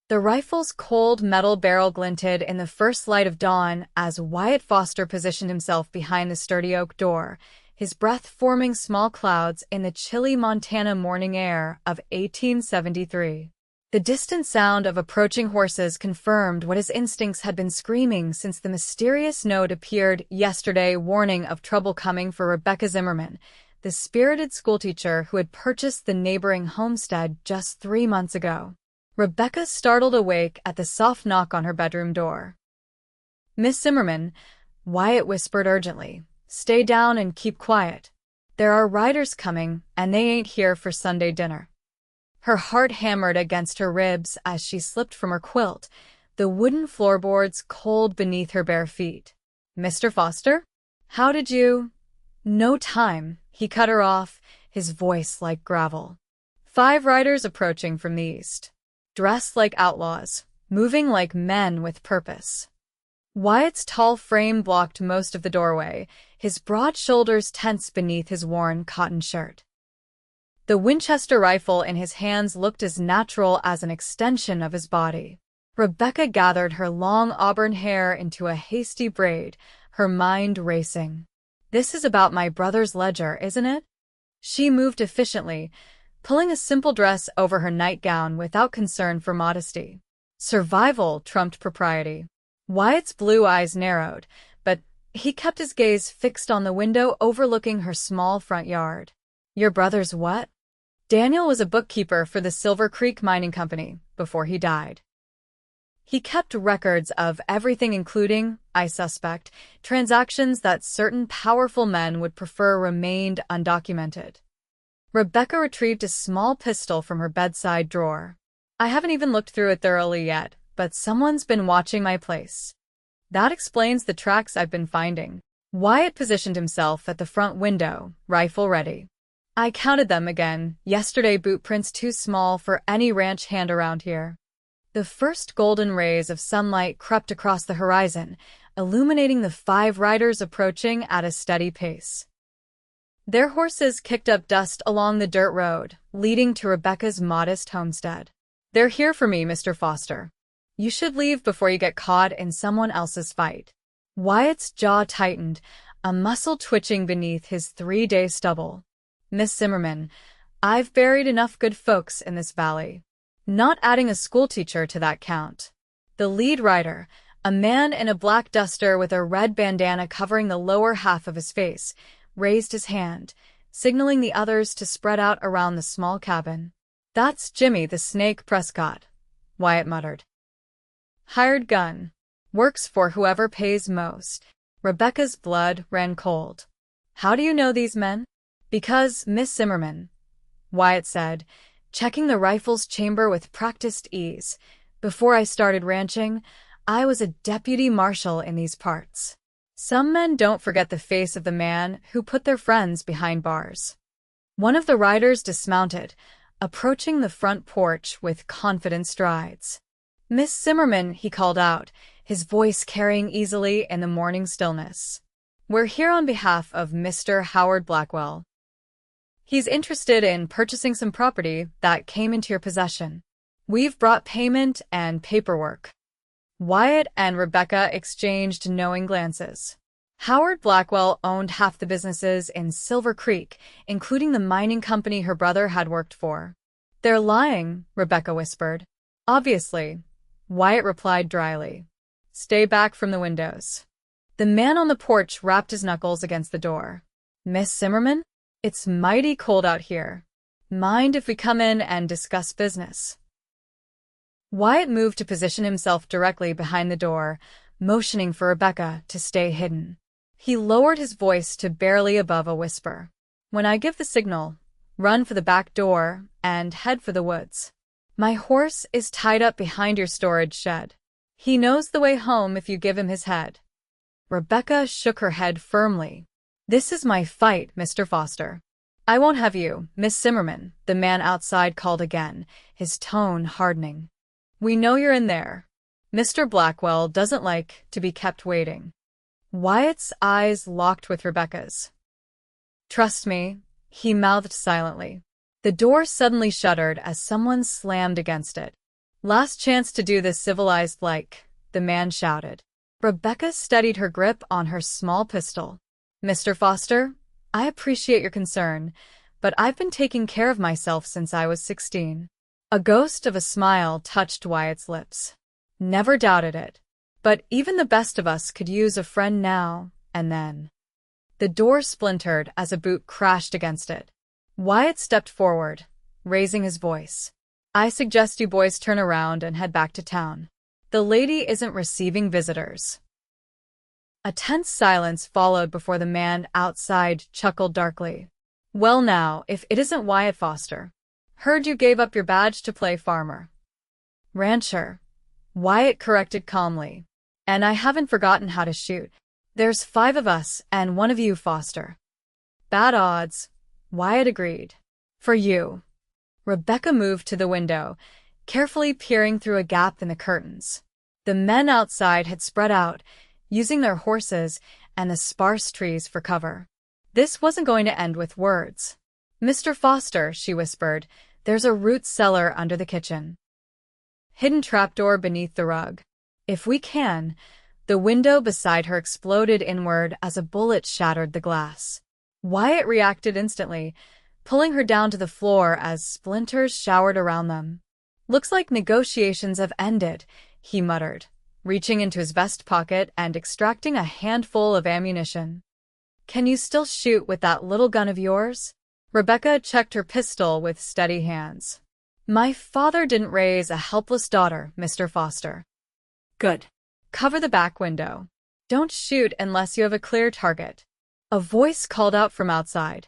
The rifle's cold metal barrel glinted in the first light of dawn as Wyatt Foster positioned himself behind the sturdy oak door, his breath forming small clouds in the chilly Montana morning air of 1873. The distant sound of approaching horses confirmed what his instincts had been screaming since the mysterious note appeared yesterday, warning of trouble coming for Rebecca Zimmerman, the spirited schoolteacher who had purchased the neighboring homestead just 3 months ago. Rebecca startled awake at the soft knock on her bedroom door. "Miss Zimmerman," Wyatt whispered urgently, "stay down and keep quiet. There are riders coming, and they ain't here for Sunday dinner." Her heart hammered against her ribs as she slipped from her quilt, the wooden floorboards cold beneath her bare feet. "Mr. Foster? How did you—" "No time," he cut her off, his voice like gravel. 5 riders approaching from the east, dressed like outlaws, moving like men with purpose. Wyatt's tall frame blocked most of the doorway, his broad shoulders tense beneath his worn cotton shirt. The Winchester rifle in his hands looked as natural as an extension of his body. Rebecca gathered her long auburn hair into a hasty braid, her mind racing. "This is about my brother's ledger, isn't it?" She moved efficiently, pulling a simple dress over her nightgown without concern for modesty. Survival trumped propriety. Wyatt's blue eyes narrowed, but he kept his gaze fixed on the window overlooking her small front yard. "Your brother's what?" "Daniel was a bookkeeper for the Silver Creek Mining Company before he died. He kept records of everything, including, I suspect, transactions that certain powerful men would prefer remained undocumented." Rebecca retrieved a small pistol from her bedside drawer. "I haven't even looked through it thoroughly yet, but someone's been watching my place. That explains the tracks I've been finding." Wyatt positioned himself at the front window, rifle ready. "I counted them again yesterday, boot prints too small for any ranch hand around here." The first golden rays of sunlight crept across the horizon, illuminating the 5 riders approaching at a steady pace. Their horses kicked up dust along the dirt road, leading to Rebecca's modest homestead. "They're here for me, Mr. Foster. You should leave before you get caught in someone else's fight." Wyatt's jaw tightened, a muscle twitching beneath his 3-day stubble. "Miss Zimmerman, I've buried enough good folks in this valley. Not adding a schoolteacher to that count." The lead rider, a man in a black duster with a red bandana covering the lower half of his face, raised his hand, signaling the others to spread out around the small cabin. "That's Jimmy the Snake Prescott," Wyatt muttered. "Hired gun. Works for whoever pays most." Rebecca's blood ran cold. "How do you know these men?" "Because, Miss Zimmerman," Wyatt said, checking the rifle's chamber with practiced ease, "before I started ranching, I was a deputy marshal in these parts. Some men don't forget the face of the man who put their friends behind bars." One of the riders dismounted, approaching the front porch with confident strides. "Miss Zimmerman," he called out, his voice carrying easily in the morning stillness. "We're here on behalf of Mr. Howard Blackwell. He's interested in purchasing some property that came into your possession. We've brought payment and paperwork." Wyatt and Rebecca exchanged knowing glances. Howard Blackwell owned half the businesses in Silver Creek, including the mining company her brother had worked for. "They're lying," Rebecca whispered. "Obviously," Wyatt replied dryly. "Stay back from the windows." The man on the porch rapped his knuckles against the door. "Miss Zimmerman? It's mighty cold out here. Mind if we come in and discuss business?" Wyatt moved to position himself directly behind the door, motioning for Rebecca to stay hidden. He lowered his voice to barely above a whisper. "When I give the signal, run for the back door and head for the woods. My horse is tied up behind your storage shed. He knows the way home if you give him his head." Rebecca shook her head firmly. "This is my fight, Mr. Foster." "I won't have you, Miss Zimmerman," the man outside called again, his tone hardening. "We know you're in there. Mr. Blackwell doesn't like to be kept waiting." Wyatt's eyes locked with Rebecca's. "Trust me," he mouthed silently. The door suddenly shuddered as someone slammed against it. Last chance to do this civilized-like, the man shouted. Rebecca steadied her grip on her small pistol. Mr. Foster, I appreciate your concern, but I've been taking care of myself since I was 16. A ghost of a smile touched Wyatt's lips. Never doubted it. But even the best of us could use a friend now and then. The door splintered as a boot crashed against it. Wyatt stepped forward, raising his voice. I suggest you boys turn around and head back to town. The lady isn't receiving visitors. A tense silence followed before the man outside chuckled darkly. Well now, if it isn't Wyatt Foster. Heard you gave up your badge to play farmer. Rancher. Wyatt corrected calmly. And I haven't forgotten how to shoot. There's 5 of us and 1 of you, Foster. Bad odds, Wyatt agreed. For you. Rebecca moved to the window, carefully peering through a gap in the curtains. The men outside had spread out, using their horses and the sparse trees for cover. This wasn't going to end with words. Mr. Foster, she whispered, there's a root cellar under the kitchen. Hidden trapdoor beneath the rug. If we can. The window beside her exploded inward as a bullet shattered the glass. Wyatt reacted instantly, pulling her down to the floor as splinters showered around them. Looks like negotiations have ended, he muttered, reaching into his vest pocket and extracting a handful of ammunition. Can you still shoot with that little gun of yours? Rebecca checked her pistol with steady hands. My father didn't raise a helpless daughter, Mr. Foster. Good. Cover the back window. Don't shoot unless you have a clear target. A voice called out from outside.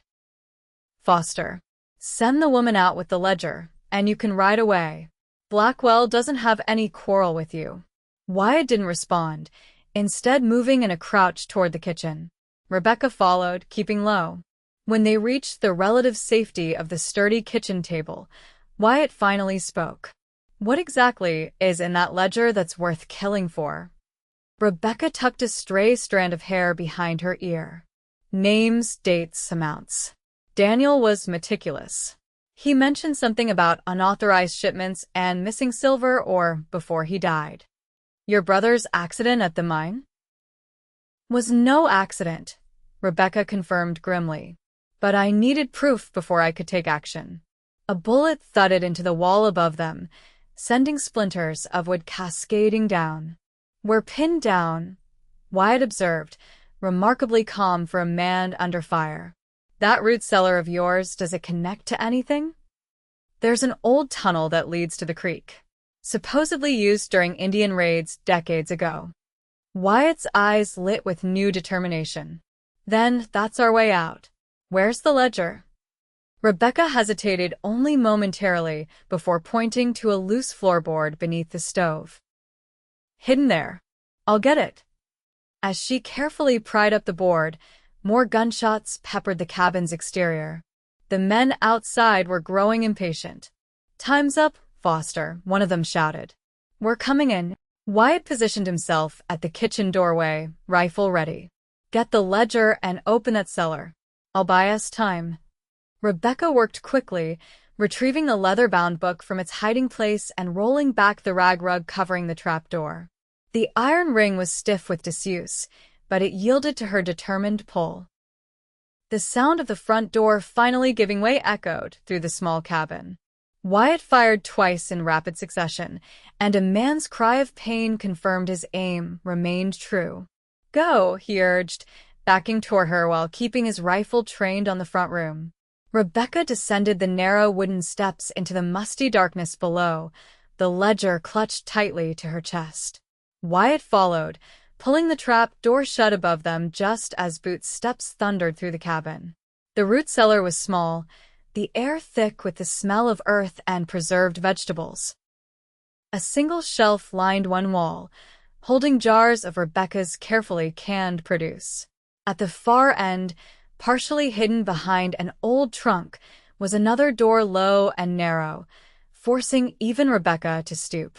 Foster. Send the woman out with the ledger, and you can ride away. Blackwell doesn't have any quarrel with you. Wyatt didn't respond, instead moving in a crouch toward the kitchen. Rebecca followed, keeping low. When they reached the relative safety of the sturdy kitchen table, Wyatt finally spoke. What exactly is in that ledger that's worth killing for? Rebecca tucked a stray strand of hair behind her ear. Names, dates, amounts. Daniel was meticulous. He mentioned something about unauthorized shipments and missing silver or before he died. Your brother's accident at the mine? Was no accident, Rebecca confirmed grimly. But I needed proof before I could take action. A bullet thudded into the wall above them, sending splinters of wood cascading down. We're pinned down, Wyatt observed, remarkably calm for a man under fire. That root cellar of yours, does it connect to anything? There's an old tunnel that leads to the creek, supposedly used during Indian raids decades ago. Wyatt's eyes lit with new determination. Then, that's our way out. Where's the ledger? Rebecca hesitated only momentarily before pointing to a loose floorboard beneath the stove. Hidden there. I'll get it. As she carefully pried up the board, more gunshots peppered the cabin's exterior. The men outside were growing impatient. Time's up, Foster, one of them shouted. We're coming in. Wyatt positioned himself at the kitchen doorway, rifle ready. Get the ledger and open that cellar. I'll buy us time. Rebecca worked quickly, retrieving the leather-bound book from its hiding place and rolling back the rag rug covering the trapdoor. The iron ring was stiff with disuse, but it yielded to her determined pull. The sound of the front door finally giving way echoed through the small cabin. Wyatt fired twice in rapid succession, and a man's cry of pain confirmed his aim remained true. Go, he urged, backing toward her while keeping his rifle trained on the front room. Rebecca descended the narrow wooden steps into the musty darkness below, the ledger clutched tightly to her chest. Wyatt followed, pulling the trap door shut above them just as Boots' steps thundered through the cabin. The root cellar was small, the air thick with the smell of earth and preserved vegetables. A single shelf lined one wall, holding jars of Rebecca's carefully canned produce. At the far end, partially hidden behind an old trunk, was another door low and narrow, forcing even Rebecca to stoop.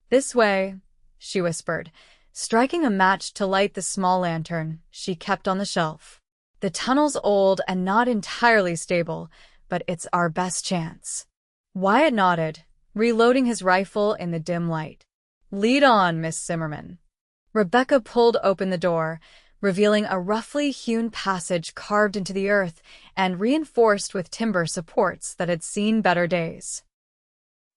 This way, she whispered, striking a match to light the small lantern she kept on the shelf. The tunnel's old and not entirely stable, but it's our best chance. Wyatt nodded, reloading his rifle in the dim light. "Lead on, Miss Zimmerman." Rebecca pulled open the door, revealing a roughly hewn passage carved into the earth and reinforced with timber supports that had seen better days.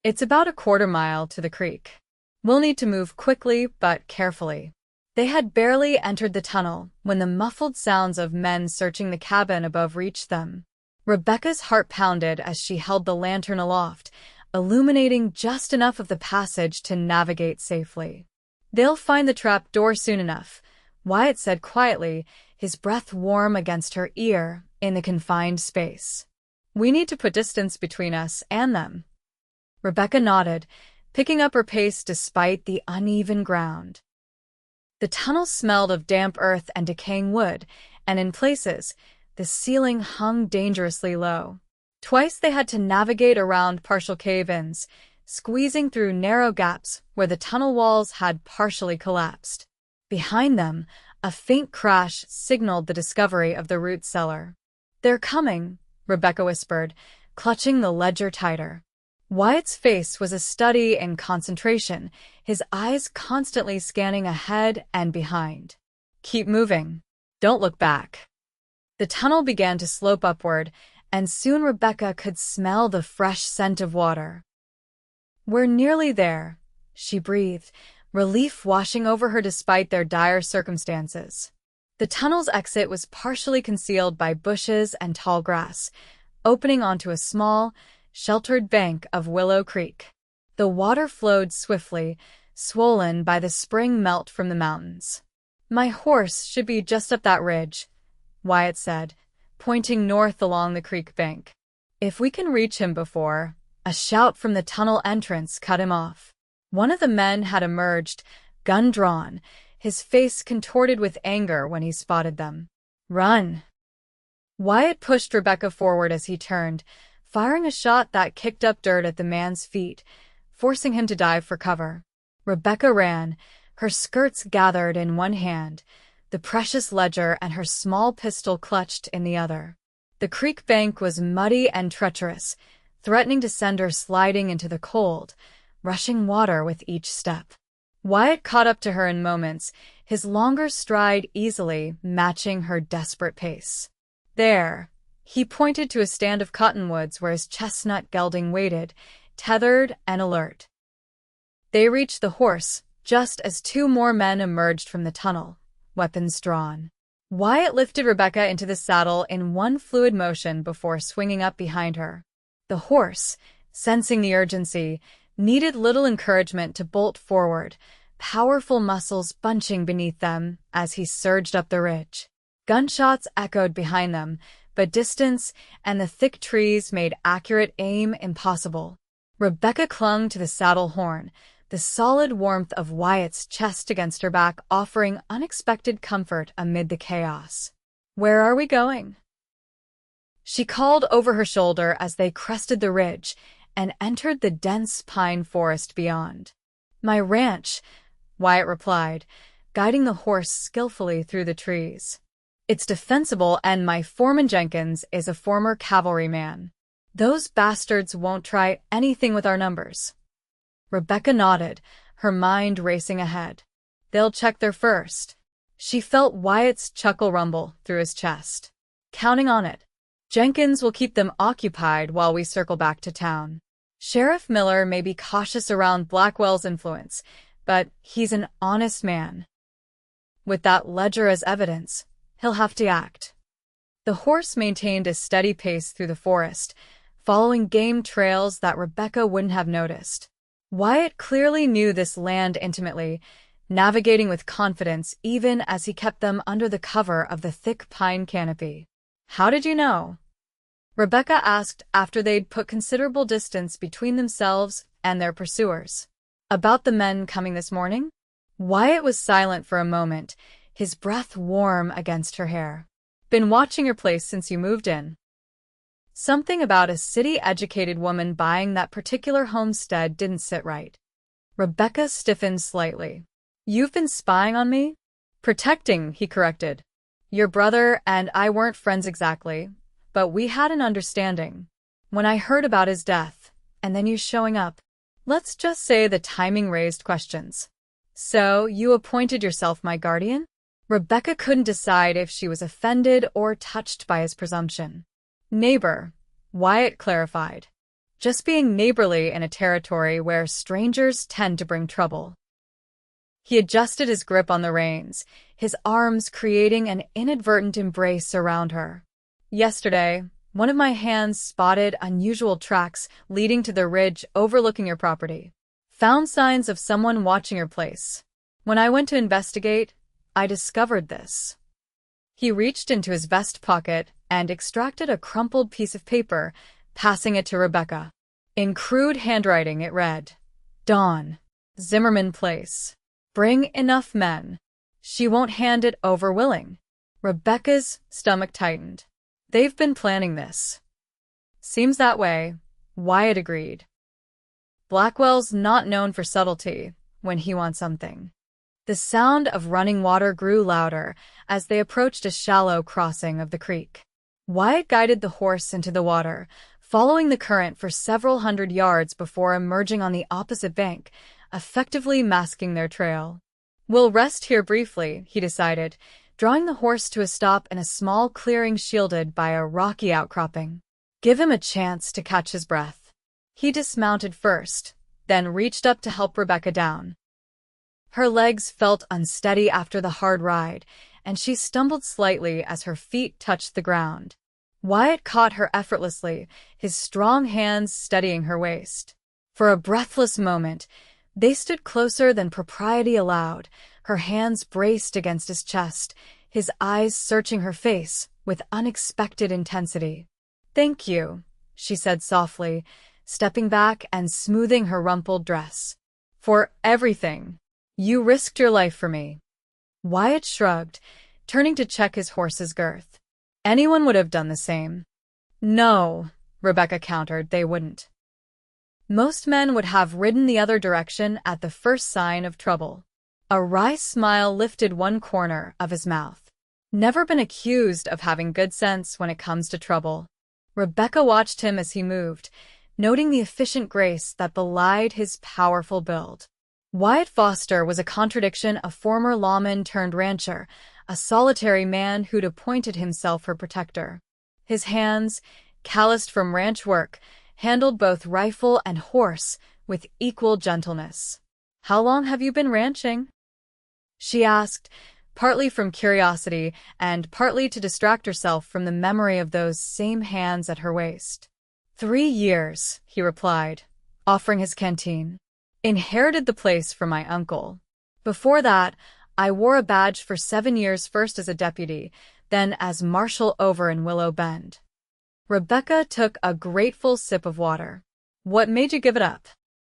"It's about a quarter-mile to the creek. We'll need to move quickly but carefully." They had barely entered the tunnel when the muffled sounds of men searching the cabin above reached them. Rebecca's heart pounded as she held the lantern aloft, illuminating just enough of the passage to navigate safely. "They'll find the trap door soon enough," Wyatt said quietly, his breath warm against her ear in the confined space. "We need to put distance between us and them." Rebecca nodded, picking up her pace despite the uneven ground. The tunnel smelled of damp earth and decaying wood, and in places, the ceiling hung dangerously low. Twice they had to navigate around partial cave-ins, squeezing through narrow gaps where the tunnel walls had partially collapsed. Behind them, a faint crash signaled the discovery of the root cellar. "They're coming," Rebecca whispered, clutching the ledger tighter. Wyatt's face was a study in concentration, his eyes constantly scanning ahead and behind. "Keep moving. Don't look back." The tunnel began to slope upward, and soon Rebecca could smell the fresh scent of water. "We're nearly there," she breathed, relief washing over her despite their dire circumstances. The tunnel's exit was partially concealed by bushes and tall grass, opening onto a small, sheltered bank of Willow Creek. The water flowed swiftly, swollen by the spring melt from the mountains. "My horse should be just up that ridge," Wyatt said, pointing north along the creek bank. "If we can reach him before—" A shout from the tunnel entrance cut him off. One of the men had emerged, gun drawn, his face contorted with anger when he spotted them. "Run!" Wyatt pushed Rebecca forward as he turned, firing a shot that kicked up dirt at the man's feet, forcing him to dive for cover. Rebecca ran, her skirts gathered in one hand, the precious ledger and her small pistol clutched in the other. The creek bank was muddy and treacherous, threatening to send her sliding into the cold, rushing water with each step. Wyatt caught up to her in moments, his longer stride easily matching her desperate pace. "There." He pointed to a stand of cottonwoods where his chestnut gelding waited, tethered and alert. They reached the horse just as two more men emerged from the tunnel, weapons drawn. Wyatt lifted Rebecca into the saddle in one fluid motion before swinging up behind her. The horse, sensing the urgency, needed little encouragement to bolt forward, powerful muscles bunching beneath them as he surged up the ridge. Gunshots echoed behind them, but distance and the thick trees made accurate aim impossible. Rebecca clung to the saddle horn, the solid warmth of Wyatt's chest against her back offering unexpected comfort amid the chaos. "Where are we going?" she called over her shoulder as they crested the ridge and entered the dense pine forest beyond. "My ranch," Wyatt replied, guiding the horse skillfully through the trees. "It's defensible, and my foreman Jenkins is a former cavalryman. Those bastards won't try anything with our numbers." Rebecca nodded, her mind racing ahead. "They'll check there first." She felt Wyatt's chuckle rumble through his chest. "Counting on it. Jenkins will keep them occupied while we circle back to town. Sheriff Miller may be cautious around Blackwell's influence, but he's an honest man. With that ledger as evidence, he'll have to act." The horse maintained a steady pace through the forest, following game trails that Rebecca wouldn't have noticed. Wyatt clearly knew this land intimately, navigating with confidence even as he kept them under the cover of the thick pine canopy. "How did you know?" Rebecca asked after they'd put considerable distance between themselves and their pursuers. "About the men coming this morning?" Wyatt was silent for a moment, his breath warm against her hair. "Been watching your place since you moved in." Something about a city-educated woman buying that particular homestead didn't sit right. Rebecca stiffened slightly. "You've been spying on me?" "Protecting," he corrected. "Your brother and I weren't friends exactly, but we had an understanding. When I heard about his death, and then you showing up, Let's just say the timing raised questions. So, you appointed yourself my guardian? Rebecca couldn't decide if she was offended or touched by his presumption. Neighbor, Wyatt clarified. Just being neighborly in a territory where strangers tend to bring trouble. He adjusted his grip on the reins, his arms creating an inadvertent embrace around her. Yesterday, one of my hands spotted unusual tracks leading to the ridge overlooking your property. Found signs of someone watching your place. When I went to investigate, I discovered this. He reached into his vest pocket and extracted a crumpled piece of paper, passing it to Rebecca. In crude handwriting it read, Dawn, Zimmerman Place. Bring enough men. She won't hand it over willing. Rebecca's stomach tightened. They've been planning this. Seems that way, Wyatt agreed. Blackwell's not known for subtlety when he wants something. The sound of running water grew louder as they approached a shallow crossing of the creek. Wyatt guided the horse into the water, following the current for several hundred yards before emerging on the opposite bank, effectively masking their trail. We'll rest here briefly, he decided, drawing the horse to a stop in a small clearing shielded by a rocky outcropping. Give him a chance to catch his breath. He dismounted first, then reached up to help Rebecca down. Her legs felt unsteady after the hard ride, and she stumbled slightly as her feet touched the ground. Wyatt caught her effortlessly, his strong hands steadying her waist. For a breathless moment, they stood closer than propriety allowed, her hands braced against his chest, his eyes searching her face with unexpected intensity. Thank you, she said softly, stepping back and smoothing her rumpled dress. For everything. You risked your life for me. Wyatt shrugged, turning to check his horse's girth. Anyone would have done the same. No, Rebecca countered, they wouldn't. Most men would have ridden the other direction at the first sign of trouble. A wry smile lifted one corner of his mouth. Never been accused of having good sense when it comes to trouble. Rebecca watched him as he moved, noting the efficient grace that belied his powerful build. Wyatt Foster was a contradiction, a former lawman turned rancher, a solitary man who'd appointed himself her protector. His hands, calloused from ranch work, handled both rifle and horse with equal gentleness. How long have you been ranching? She asked, partly from curiosity and partly to distract herself from the memory of those same hands at her waist. 3 years, he replied, offering his canteen. Inherited the place from my uncle. Before that, I wore a badge for 7 years, first as a deputy, then as marshal over in Willow Bend. Rebecca took a grateful sip of water. What made you give it up?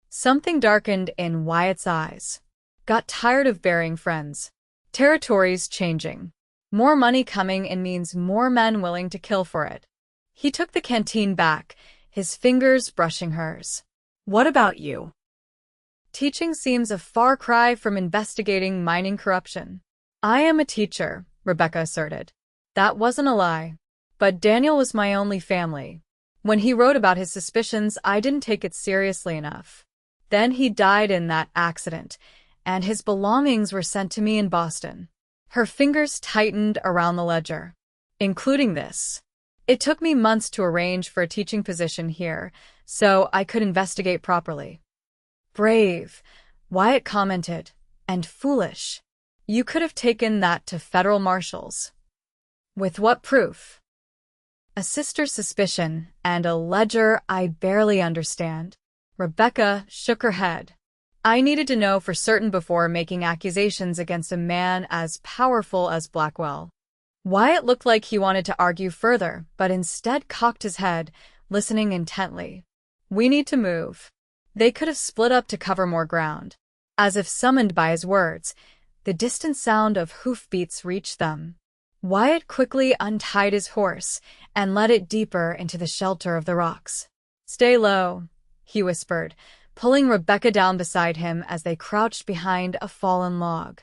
Something darkened in Wyatt's eyes. Got tired of burying friends. Territories changing. More money coming in means more men willing to kill for it. He took the canteen back, his fingers brushing hers. What about you? Teaching seems a far cry from investigating mining corruption. I am a teacher, Rebecca asserted. That wasn't a lie. But Daniel was my only family. When he wrote about his suspicions, I didn't take it seriously enough. Then he died in that accident, and his belongings were sent to me in Boston. Her fingers tightened around the ledger. Including this. It took me months to arrange for a teaching position here, so I could investigate properly. Brave, Wyatt commented, and foolish. You could have taken that to federal marshals. With what proof? A sister's suspicion and a ledger I barely understand. Rebecca shook her head. I needed to know for certain before making accusations against a man as powerful as Blackwell. Wyatt looked like he wanted to argue further, but instead cocked his head, listening intently. We need to move. They could have split up to cover more ground. As if summoned by his words, the distant sound of hoofbeats reached them. Wyatt quickly untied his horse and led it deeper into the shelter of the rocks. Stay low, he whispered, pulling Rebecca down beside him as they crouched behind a fallen log.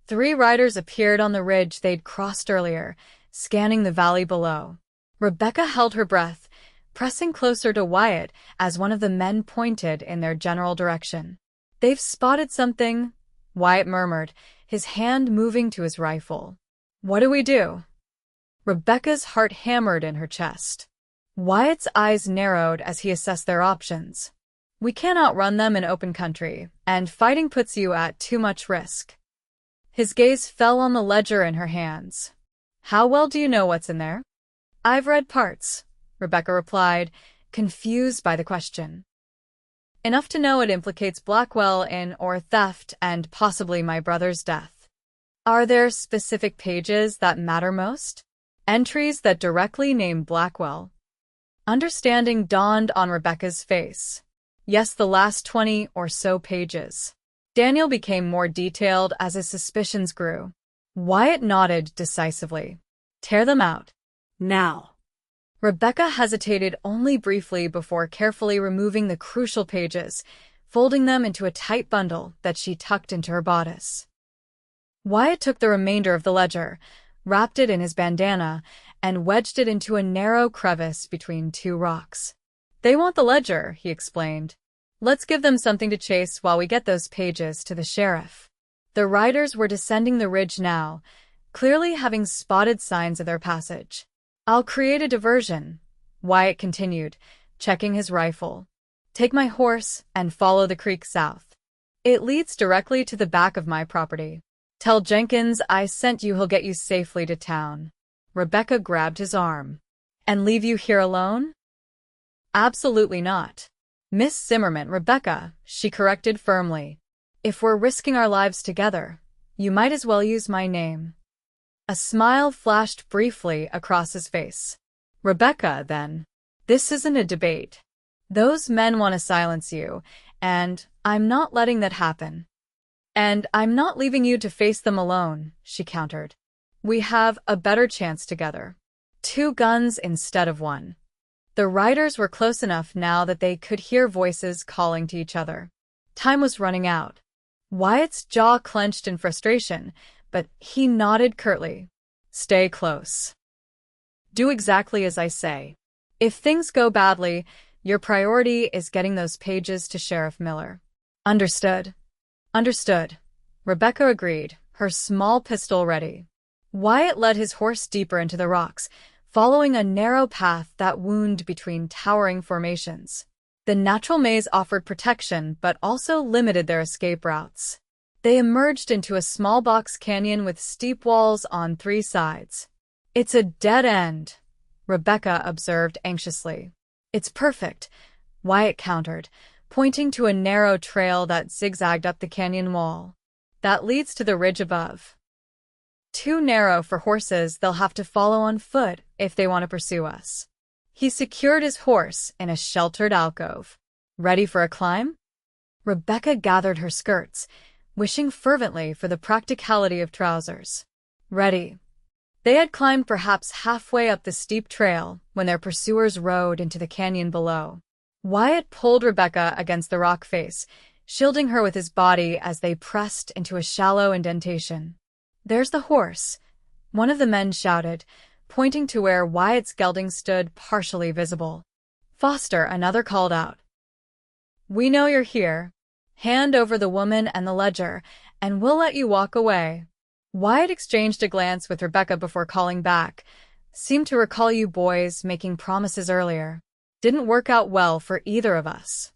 3 riders appeared on the ridge they'd crossed earlier, scanning the valley below. Rebecca held her breath, pressing closer to Wyatt as one of the men pointed in their general direction. "They've spotted something," Wyatt murmured, his hand moving to his rifle. "What do we do?" Rebecca's heart hammered in her chest. Wyatt's eyes narrowed as he assessed their options. "We can't outrun them in open country, and fighting puts you at too much risk." His gaze fell on the ledger in her hands. "How well do you know what's in there?" "I've read parts," Rebecca replied, confused by the question. "Enough to know it implicates Blackwell in or theft and possibly my brother's death." "Are there specific pages that matter most?" "Entries that directly name Blackwell." Understanding dawned on Rebecca's face. "Yes, the last 20 or so pages." Daniel became more detailed as his suspicions grew. Wyatt nodded decisively. "Tear them out. Now." Rebecca hesitated only briefly before carefully removing the crucial pages, folding them into a tight bundle that she tucked into her bodice. Wyatt took the remainder of the ledger, wrapped it in his bandana, and wedged it into a narrow crevice between two rocks. "They want the ledger," he explained. "Let's give them something to chase while we get those pages to the sheriff." The riders were descending the ridge now, clearly having spotted signs of their passage. "I'll create a diversion," Wyatt continued, checking his rifle. "Take my horse and follow the creek south. It leads directly to the back of my property. Tell Jenkins I sent you, he'll get you safely to town." Rebecca grabbed his arm. "And leave you here alone?" "Absolutely not. Miss Zimmerman, Rebecca," she corrected firmly. "If we're risking our lives together, you might as well use my name." A smile flashed briefly across his face. "Rebecca, then. This isn't a debate. Those men want to silence you, and I'm not letting that happen." "And I'm not leaving you to face them alone," she countered. "We have a better chance together. 2 guns instead of 1. The riders were close enough now that they could hear voices calling to each other. Time was running out. Wyatt's jaw clenched in frustration, but he nodded curtly. "Stay close. Do exactly as I say. If things go badly, your priority is getting those pages to Sheriff Miller." "Understood." "Understood," Rebecca agreed, her small pistol ready. Wyatt led his horse deeper into the rocks, following a narrow path that wound between towering formations. The natural maze offered protection but also limited their escape routes. They emerged into a small box canyon with steep walls on 3 sides. "It's a dead end," Rebecca observed anxiously. "It's perfect," Wyatt countered, pointing to a narrow trail that zigzagged up the canyon wall. "That leads to the ridge above. Too narrow for horses, they'll have to follow on foot if they want to pursue us." He secured his horse in a sheltered alcove. "Ready for a climb?" Rebecca gathered her skirts, wishing fervently for the practicality of trousers. "Ready." They had climbed perhaps halfway up the steep trail when their pursuers rode into the canyon below. Wyatt pulled Rebecca against the rock face, shielding her with his body as they pressed into a shallow indentation. "There's the horse," one of the men shouted, pointing to where Wyatt's gelding stood partially visible. "Foster," another called out. "We know you're here. Hand over the woman and the ledger, and we'll let you walk away." Wyatt exchanged a glance with Rebecca before calling back. "Seemed to recall you boys making promises earlier. Didn't work out well for either of us."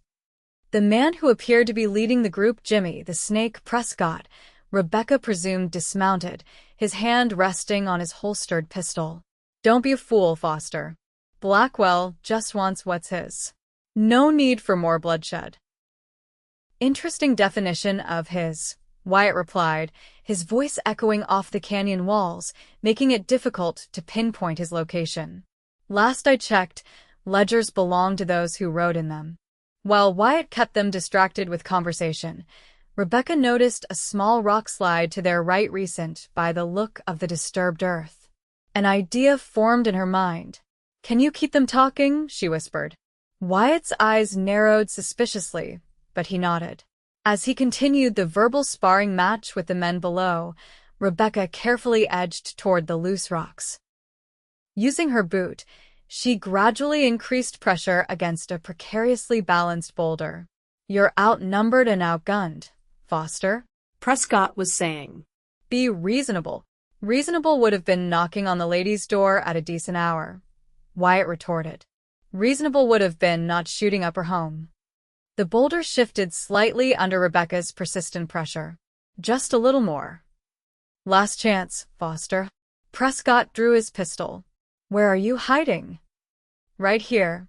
The man who appeared to be leading the group, Jimmy, the Snake Prescott, Rebecca presumed dismounted, his hand resting on his holstered pistol. "Don't be a fool, Foster. Blackwell just wants what's his. No need for more bloodshed." "Interesting definition of his," Wyatt replied, his voice echoing off the canyon walls, making it difficult to pinpoint his location. "Last I checked, ledgers belonged to those who rode in them." While Wyatt kept them distracted with conversation, Rebecca noticed a small rock slide to their right, recent by the look of the disturbed earth. An idea formed in her mind. "Can you keep them talking?" she whispered. Wyatt's eyes narrowed suspiciously, but he nodded. As he continued the verbal sparring match with the men below, Rebecca carefully edged toward the loose rocks. Using her boot, She gradually increased pressure against a precariously balanced boulder. "You're outnumbered and outgunned, Foster," Prescott was saying. "Be reasonable." Reasonable would have been knocking on the lady's door at a decent hour, Wyatt retorted. Reasonable would have been not shooting up her home. The boulder shifted slightly under Rebecca's persistent pressure. "Just a little more." "Last chance, Foster." Prescott drew his pistol. "Where are you hiding?" "Right here,"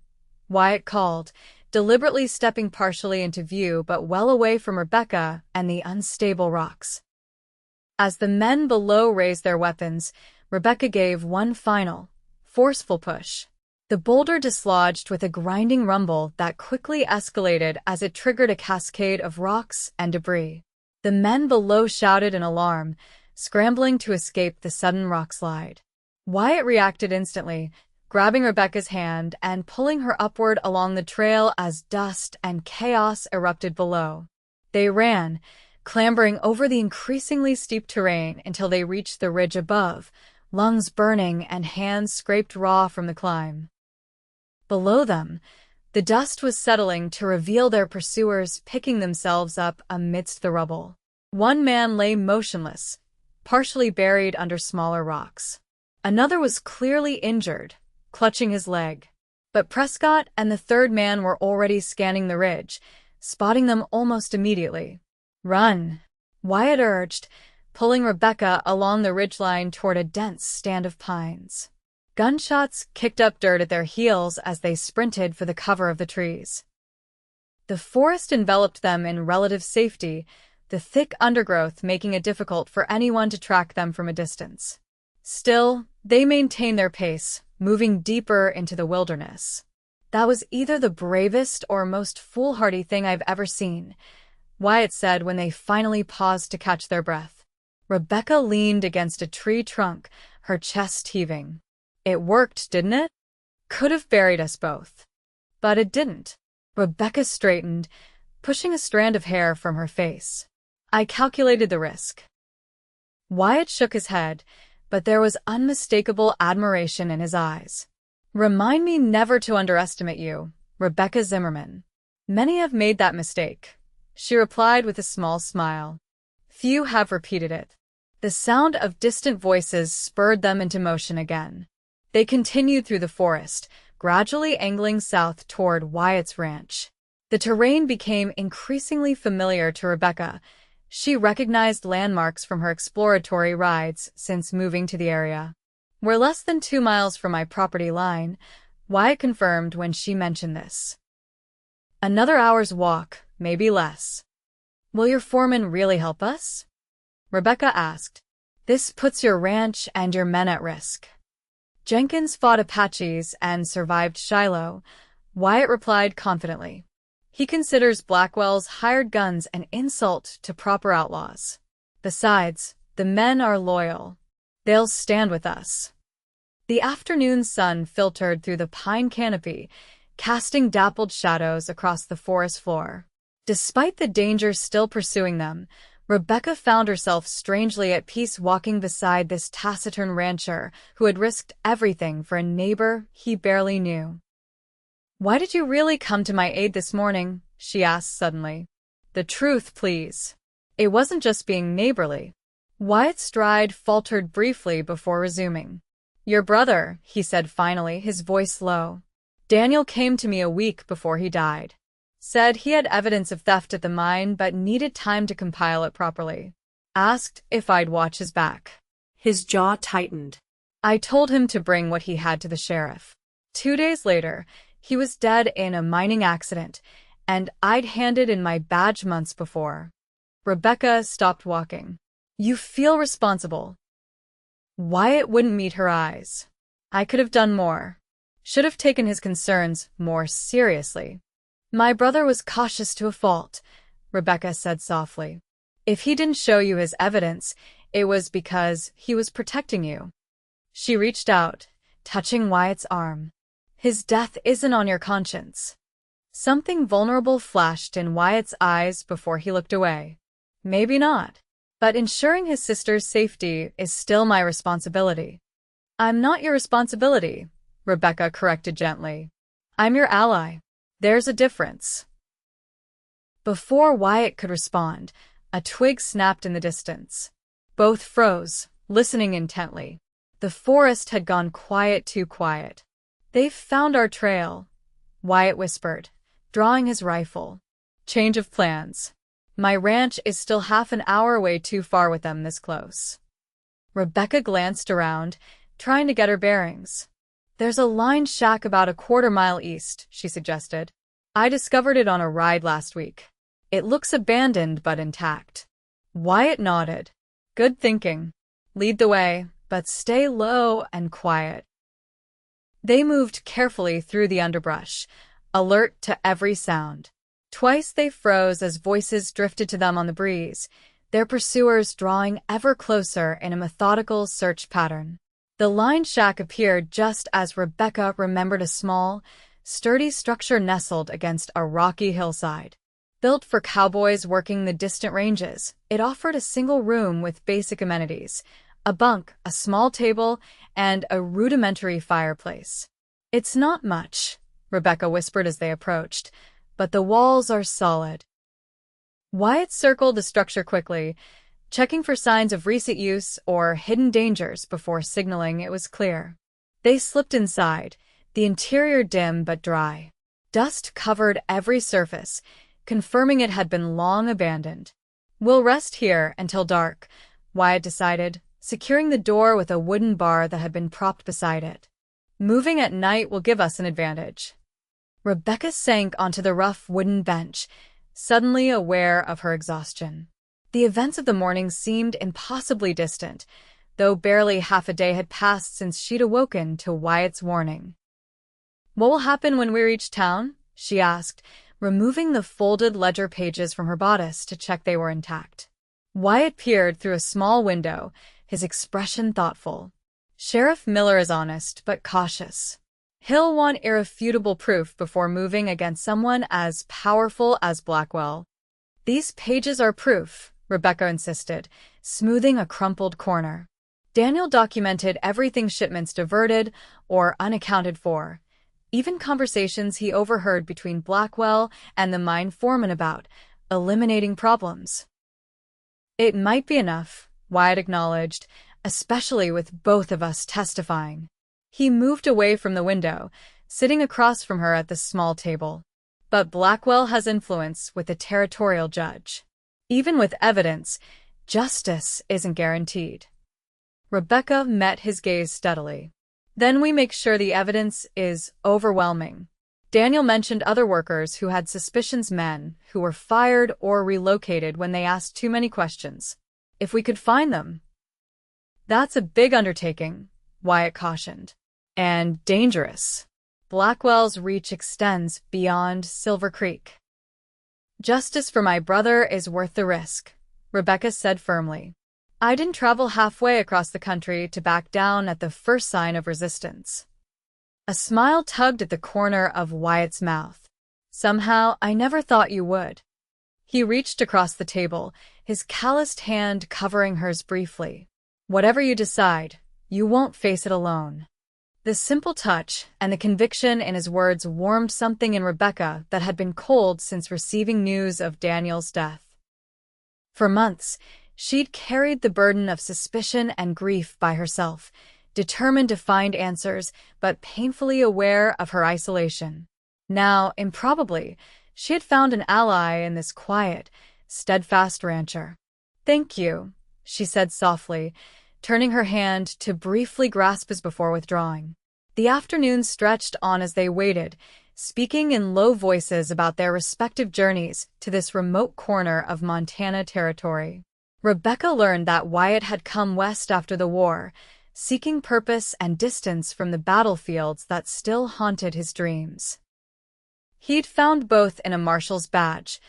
Wyatt called, deliberately stepping partially into view but well away from Rebecca and the unstable rocks. As the men below raised their weapons, Rebecca gave one final, forceful push. The boulder dislodged with a grinding rumble that quickly escalated as it triggered a cascade of rocks and debris. The men below shouted in alarm, scrambling to escape the sudden rock slide. Wyatt reacted instantly, grabbing Rebecca's hand and pulling her upward along the trail as dust and chaos erupted below. They ran, clambering over the increasingly steep terrain until they reached the ridge above, lungs burning and hands scraped raw from the climb. Below them, the dust was settling to reveal their pursuers picking themselves up amidst the rubble. One man lay motionless, partially buried under smaller rocks. Another was clearly injured, clutching his leg. But Prescott and the third man were already scanning the ridge, spotting them almost immediately. "Run," Wyatt urged, pulling Rebecca along the ridgeline toward a dense stand of pines. Gunshots kicked up dirt at their heels as they sprinted for the cover of the trees. The forest enveloped them in relative safety, the thick undergrowth making it difficult for anyone to track them from a distance. Still, they maintained their pace, moving deeper into the wilderness. "That was either the bravest or most foolhardy thing I've ever seen," Wyatt said when they finally paused to catch their breath. Rebecca leaned against a tree trunk, her chest heaving. "It worked, didn't it? Could have buried us both. But it didn't." Rebecca straightened, pushing a strand of hair from her face. "I calculated the risk." Wyatt shook his head, but there was unmistakable admiration in his eyes. "Remind me never to underestimate you, Rebecca Zimmerman." "Many have made that mistake," she replied with a small smile. "Few have repeated it." The sound of distant voices spurred them into motion again. They continued through the forest, gradually angling south toward Wyatt's ranch. The terrain became increasingly familiar to Rebecca. She recognized landmarks from her exploratory rides since moving to the area. "We're less than 2 miles from my property line," Wyatt confirmed when she mentioned this. "Another hour's walk, maybe less." "Will your foreman really help us?" Rebecca asked. "This puts your ranch and your men at risk." "Jenkins fought Apaches and survived Shiloh," Wyatt replied confidently. "He considers Blackwell's hired guns an insult to proper outlaws. Besides, the men are loyal. They'll stand with us." The afternoon sun filtered through the pine canopy, casting dappled shadows across the forest floor. Despite the danger still pursuing them, Rebecca found herself strangely at peace walking beside this taciturn rancher who had risked everything for a neighbor he barely knew. "Why did you really come to my aid this morning?" she asked suddenly. "The truth, please." It wasn't just being neighborly. Wyatt's stride faltered briefly before resuming. "Your brother," he said finally, his voice low. "Daniel came to me a week before he died. Said he had evidence of theft at the mine but needed time to compile it properly. Asked if I'd watch his back." His jaw tightened. "I told him to bring what he had to the sheriff. 2 days later, he was dead in a mining accident, and I'd handed in my badge months before." Rebecca stopped walking. "You feel responsible." Wyatt wouldn't meet her eyes. "I could have done more. Should have taken his concerns more seriously." "My brother was cautious to a fault," Rebecca said softly. "If he didn't show you his evidence, it was because he was protecting you." She reached out, touching Wyatt's arm. "His death isn't on your conscience." Something vulnerable flashed in Wyatt's eyes before he looked away. "Maybe not. But ensuring his sister's safety is still my responsibility." "I'm not your responsibility," Rebecca corrected gently. I'm your ally. There's a difference. Before Wyatt could respond, a twig snapped in the distance. Both froze, listening intently. The forest had gone quiet, too quiet. They've found our trail, Wyatt whispered, drawing his rifle. Change of plans. My ranch is still half an hour away, too far with them this close. Rebecca glanced around, trying to get her bearings. There's a lined shack about a quarter-mile east, she suggested. I discovered it on a ride last week. It looks abandoned but intact. Wyatt nodded. Good thinking. Lead the way, but stay low and quiet. They moved carefully through the underbrush, alert to every sound. Twice they froze as voices drifted to them on the breeze, their pursuers drawing ever closer in a methodical search pattern. The lined shack appeared just as Rebecca remembered, a small, sturdy structure nestled against a rocky hillside. Built for cowboys working the distant ranges, it offered a single room with basic amenities, a bunk, a small table, and a rudimentary fireplace. It's not much, Rebecca whispered as they approached, but the walls are solid. Wyatt circled the structure quickly, checking for signs of recent use or hidden dangers before signaling it was clear. They slipped inside, the interior dim but dry. Dust covered every surface, confirming it had been long abandoned. We'll rest here until dark, Wyatt decided, securing the door with a wooden bar that had been propped beside it. Moving at night will give us an advantage. Rebecca sank onto the rough wooden bench, suddenly aware of her exhaustion. The events of the morning seemed impossibly distant, though barely half a day had passed since she'd awoken to Wyatt's warning. What will happen when we reach town? She asked, removing the folded ledger pages from her bodice to check they were intact. Wyatt peered through a small window, his expression thoughtful. Sheriff Miller is honest but cautious. He'll want irrefutable proof before moving against someone as powerful as Blackwell. These pages are proof, Rebecca insisted, smoothing a crumpled corner. Daniel documented everything, shipments diverted or unaccounted for, even conversations he overheard between Blackwell and the mine foreman about eliminating problems. It might be enough, Wyatt acknowledged, especially with both of us testifying. He moved away from the window, sitting across from her at the small table. But Blackwell has influence with the territorial judge. Even with evidence, justice isn't guaranteed. Rebecca met his gaze steadily. Then we make sure the evidence is overwhelming. Daniel mentioned other workers who had suspicions, men who were fired or relocated when they asked too many questions. If we could find them. That's a big undertaking, Wyatt cautioned. And dangerous. Blackwell's reach extends beyond Silver Creek. Justice for my brother is worth the risk, Rebecca said firmly. I didn't travel halfway across the country to back down at the first sign of resistance. A smile tugged at the corner of Wyatt's mouth. Somehow, I never thought you would. He reached across the table, his calloused hand covering hers briefly. Whatever you decide, you won't face it alone. The simple touch and the conviction in his words warmed something in Rebecca that had been cold since receiving news of Daniel's death. For months, she'd carried the burden of suspicion and grief by herself, determined to find answers, but painfully aware of her isolation. Now, improbably, she had found an ally in this quiet, steadfast rancher. Thank you, she said softly, turning her hand to briefly grasp as before withdrawing. The afternoon stretched on as they waited, speaking in low voices about their respective journeys to this remote corner of Montana territory. Rebecca learned that Wyatt had come west after the war, seeking purpose and distance from the battlefields that still haunted his dreams. He'd found both in a marshal's badge,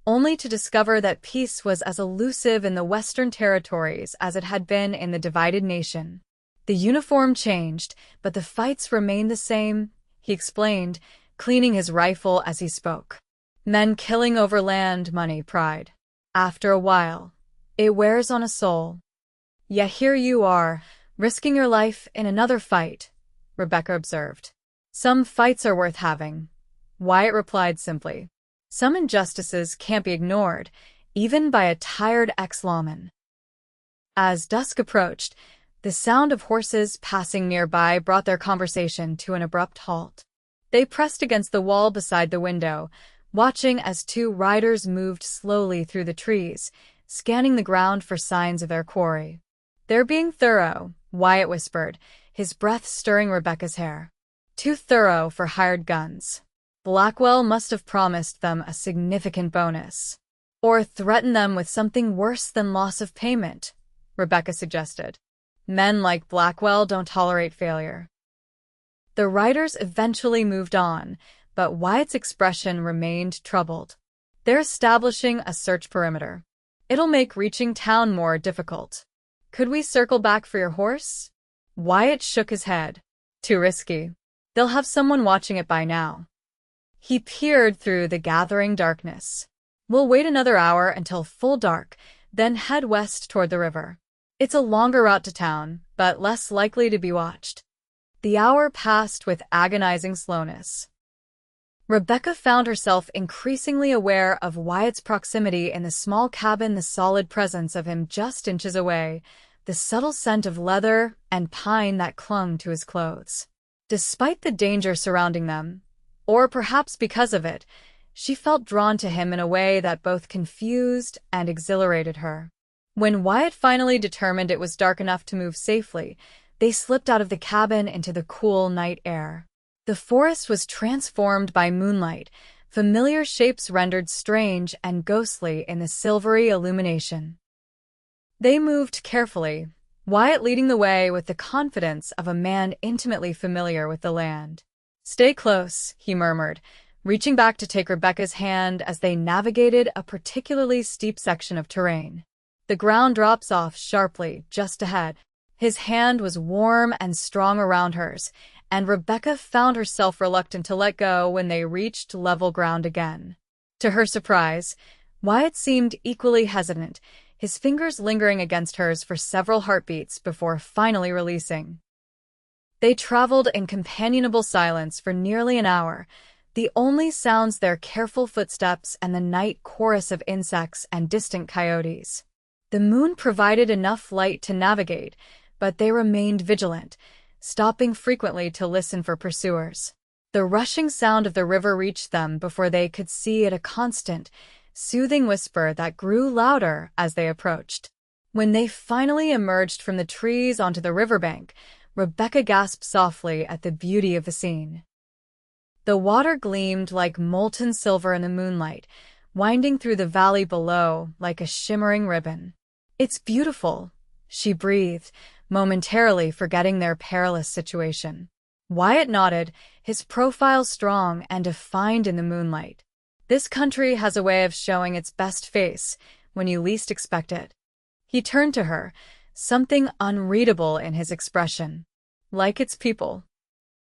only to discover that peace was as elusive in the Western Territories as it had been in the divided nation. The uniform changed, but the fights remained the same, he explained, cleaning his rifle as he spoke. Men killing over land, money, pride. After a while, it wears on a soul. Yet here you are, risking your life in another fight, Rebecca observed. Some fights are worth having, Wyatt replied simply. Some injustices can't be ignored, even by a tired ex-lawman. As dusk approached, the sound of horses passing nearby brought their conversation to an abrupt halt. They pressed against the wall beside the window, watching as two riders moved slowly through the trees, scanning the ground for signs of their quarry. "They're being thorough," Wyatt whispered, his breath stirring Rebecca's hair. "Too thorough for hired guns. Blackwell must have promised them a significant bonus. Or threatened them with something worse than loss of payment," Rebecca suggested. "Men like Blackwell don't tolerate failure." The riders eventually moved on, but Wyatt's expression remained troubled. "They're establishing a search perimeter. It'll make reaching town more difficult. Could we circle back for your horse?" Wyatt shook his head. "Too risky. They'll have someone watching it by now." He peered through the gathering darkness. "We'll wait another hour until full dark, then head west toward the river. It's a longer route to town, but less likely to be watched." The hour passed with agonizing slowness. Rebecca found herself increasingly aware of Wyatt's proximity in the small cabin, the solid presence of him just inches away, the subtle scent of leather and pine that clung to his clothes. Despite the danger surrounding them, or perhaps because of it, she felt drawn to him in a way that both confused and exhilarated her. When Wyatt finally determined it was dark enough to move safely, they slipped out of the cabin into the cool night air. The forest was transformed by moonlight, familiar shapes rendered strange and ghostly in the silvery illumination. They moved carefully, Wyatt leading the way with the confidence of a man intimately familiar with the land. "Stay close," he murmured, reaching back to take Rebecca's hand as they navigated a particularly steep section of terrain. The ground drops off sharply just ahead. His hand was warm and strong around hers, and Rebecca found herself reluctant to let go when they reached level ground again. To her surprise, Wyatt seemed equally hesitant, his fingers lingering against hers for several heartbeats before finally releasing. They traveled in companionable silence for nearly an hour, the only sounds their careful footsteps and the night chorus of insects and distant coyotes. The moon provided enough light to navigate, but they remained vigilant, stopping frequently to listen for pursuers. The rushing sound of the river reached them before they could see it, a constant, soothing whisper that grew louder as they approached. When they finally emerged from the trees onto the riverbank, Rebecca gasped softly at the beauty of the scene. The water gleamed like molten silver in the moonlight, winding through the valley below like a shimmering ribbon. "It's beautiful," she breathed, momentarily forgetting their perilous situation. Wyatt nodded, his profile strong and defined in the moonlight. "This country has a way of showing its best face when you least expect it." He turned to her, something unreadable in his expression. "Like its people."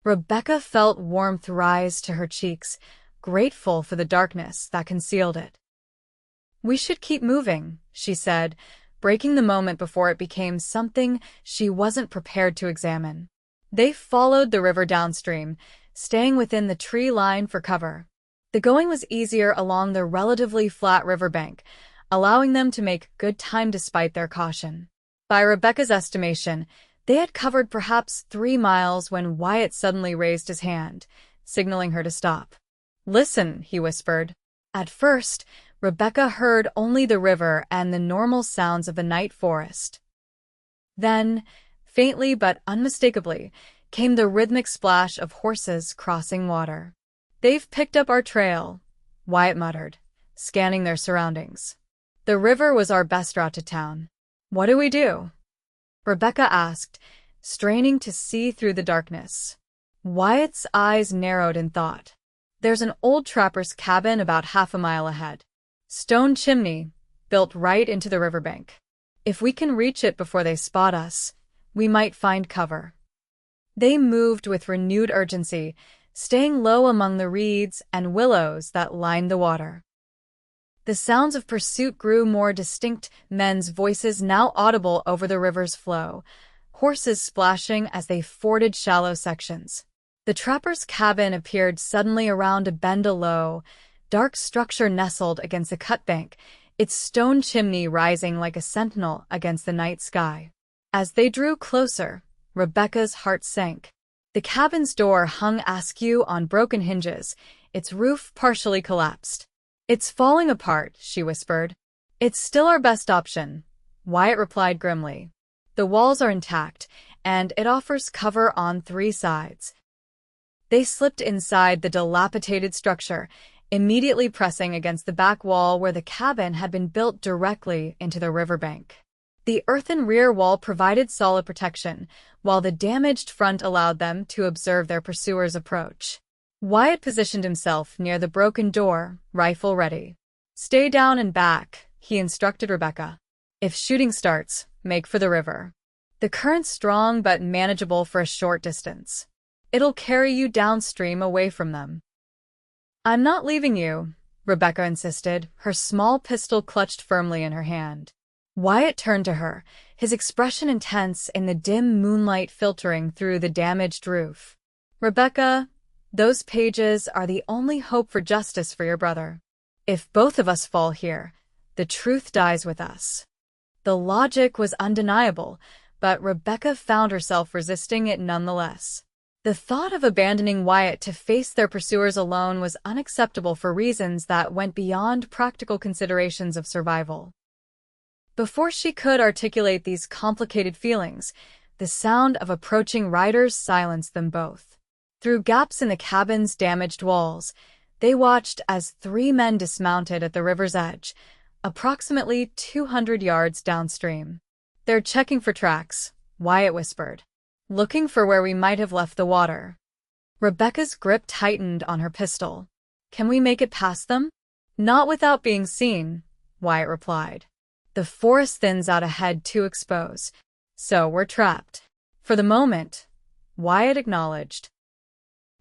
Rebecca felt warmth rise to her cheeks, grateful for the darkness that concealed it. "We should keep moving," she said, breaking the moment before it became something she wasn't prepared to examine. They followed the river downstream, staying within the tree line for cover. The going was easier along the relatively flat riverbank, allowing them to make good time despite their caution. By Rebecca's estimation, they had covered perhaps 3 miles when Wyatt suddenly raised his hand, signaling her to stop. "Listen," he whispered. At first, Rebecca heard only the river and the normal sounds of the night forest. Then, faintly but unmistakably, came the rhythmic splash of horses crossing water. "They've picked up our trail," Wyatt muttered, scanning their surroundings. "The river was our best route to town. What do we do?" Rebecca asked, straining to see through the darkness. Wyatt's eyes narrowed in thought. "There's an old trapper's cabin about half a mile ahead. Stone chimney, built right into the riverbank. If we can reach it before they spot us, we might find cover." They moved with renewed urgency, staying low among the reeds and willows that lined the water. The sounds of pursuit grew more distinct, men's voices now audible over the river's flow, horses splashing as they forded shallow sections. The trapper's cabin appeared suddenly around a bend, a low, dark structure nestled against the cut bank, its stone chimney rising like a sentinel against the night sky. As they drew closer, Rebecca's heart sank. The cabin's door hung askew on broken hinges, its roof partially collapsed. "It's falling apart," she whispered. "It's still our best option," Wyatt replied grimly. "The walls are intact, and it offers cover on 3 sides." They slipped inside the dilapidated structure, immediately pressing against the back wall where the cabin had been built directly into the riverbank. The earthen rear wall provided solid protection, while the damaged front allowed them to observe their pursuers' approach. Wyatt positioned himself near the broken door, rifle ready. "Stay down and back," he instructed Rebecca. "If shooting starts, make for the river. The current's strong but manageable for a short distance. It'll carry you downstream away from them." "I'm not leaving you," Rebecca insisted, her small pistol clutched firmly in her hand. Wyatt turned to her, his expression intense in the dim moonlight filtering through the damaged roof. "Rebecca, those pages are the only hope for justice for your brother. If both of us fall here, the truth dies with us." The logic was undeniable, but Rebecca found herself resisting it nonetheless. The thought of abandoning Wyatt to face their pursuers alone was unacceptable for reasons that went beyond practical considerations of survival. Before she could articulate these complicated feelings, the sound of approaching riders silenced them both. Through gaps in the cabin's damaged walls, they watched as 3 men dismounted at the river's edge, approximately 200 yards downstream. "They're checking for tracks," Wyatt whispered. "Looking for where we might have left the water." Rebecca's grip tightened on her pistol. "Can we make it past them?" "Not without being seen," Wyatt replied. "The forest thins out ahead to expose, so we're trapped." "For the moment," Wyatt acknowledged.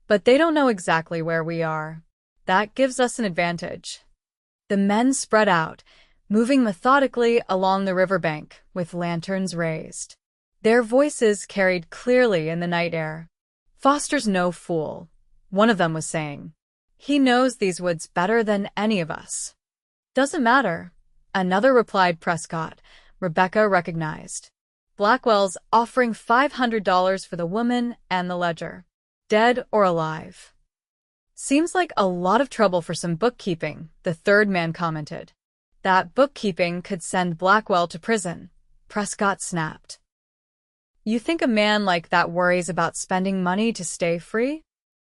"But they don't know exactly where we are. That gives us an advantage." The men spread out, moving methodically along the riverbank with lanterns raised. Their voices carried clearly in the night air. "Foster's no fool," one of them was saying. "He knows these woods better than any of us." "Doesn't matter," another replied. Prescott, Rebecca recognized. "Blackwell's offering $500 for the woman and the ledger. Dead or alive." "Seems like a lot of trouble for some bookkeeping," the third man commented. "That bookkeeping could send Blackwell to prison," Prescott snapped. "You think a man like that worries about spending money to stay free?"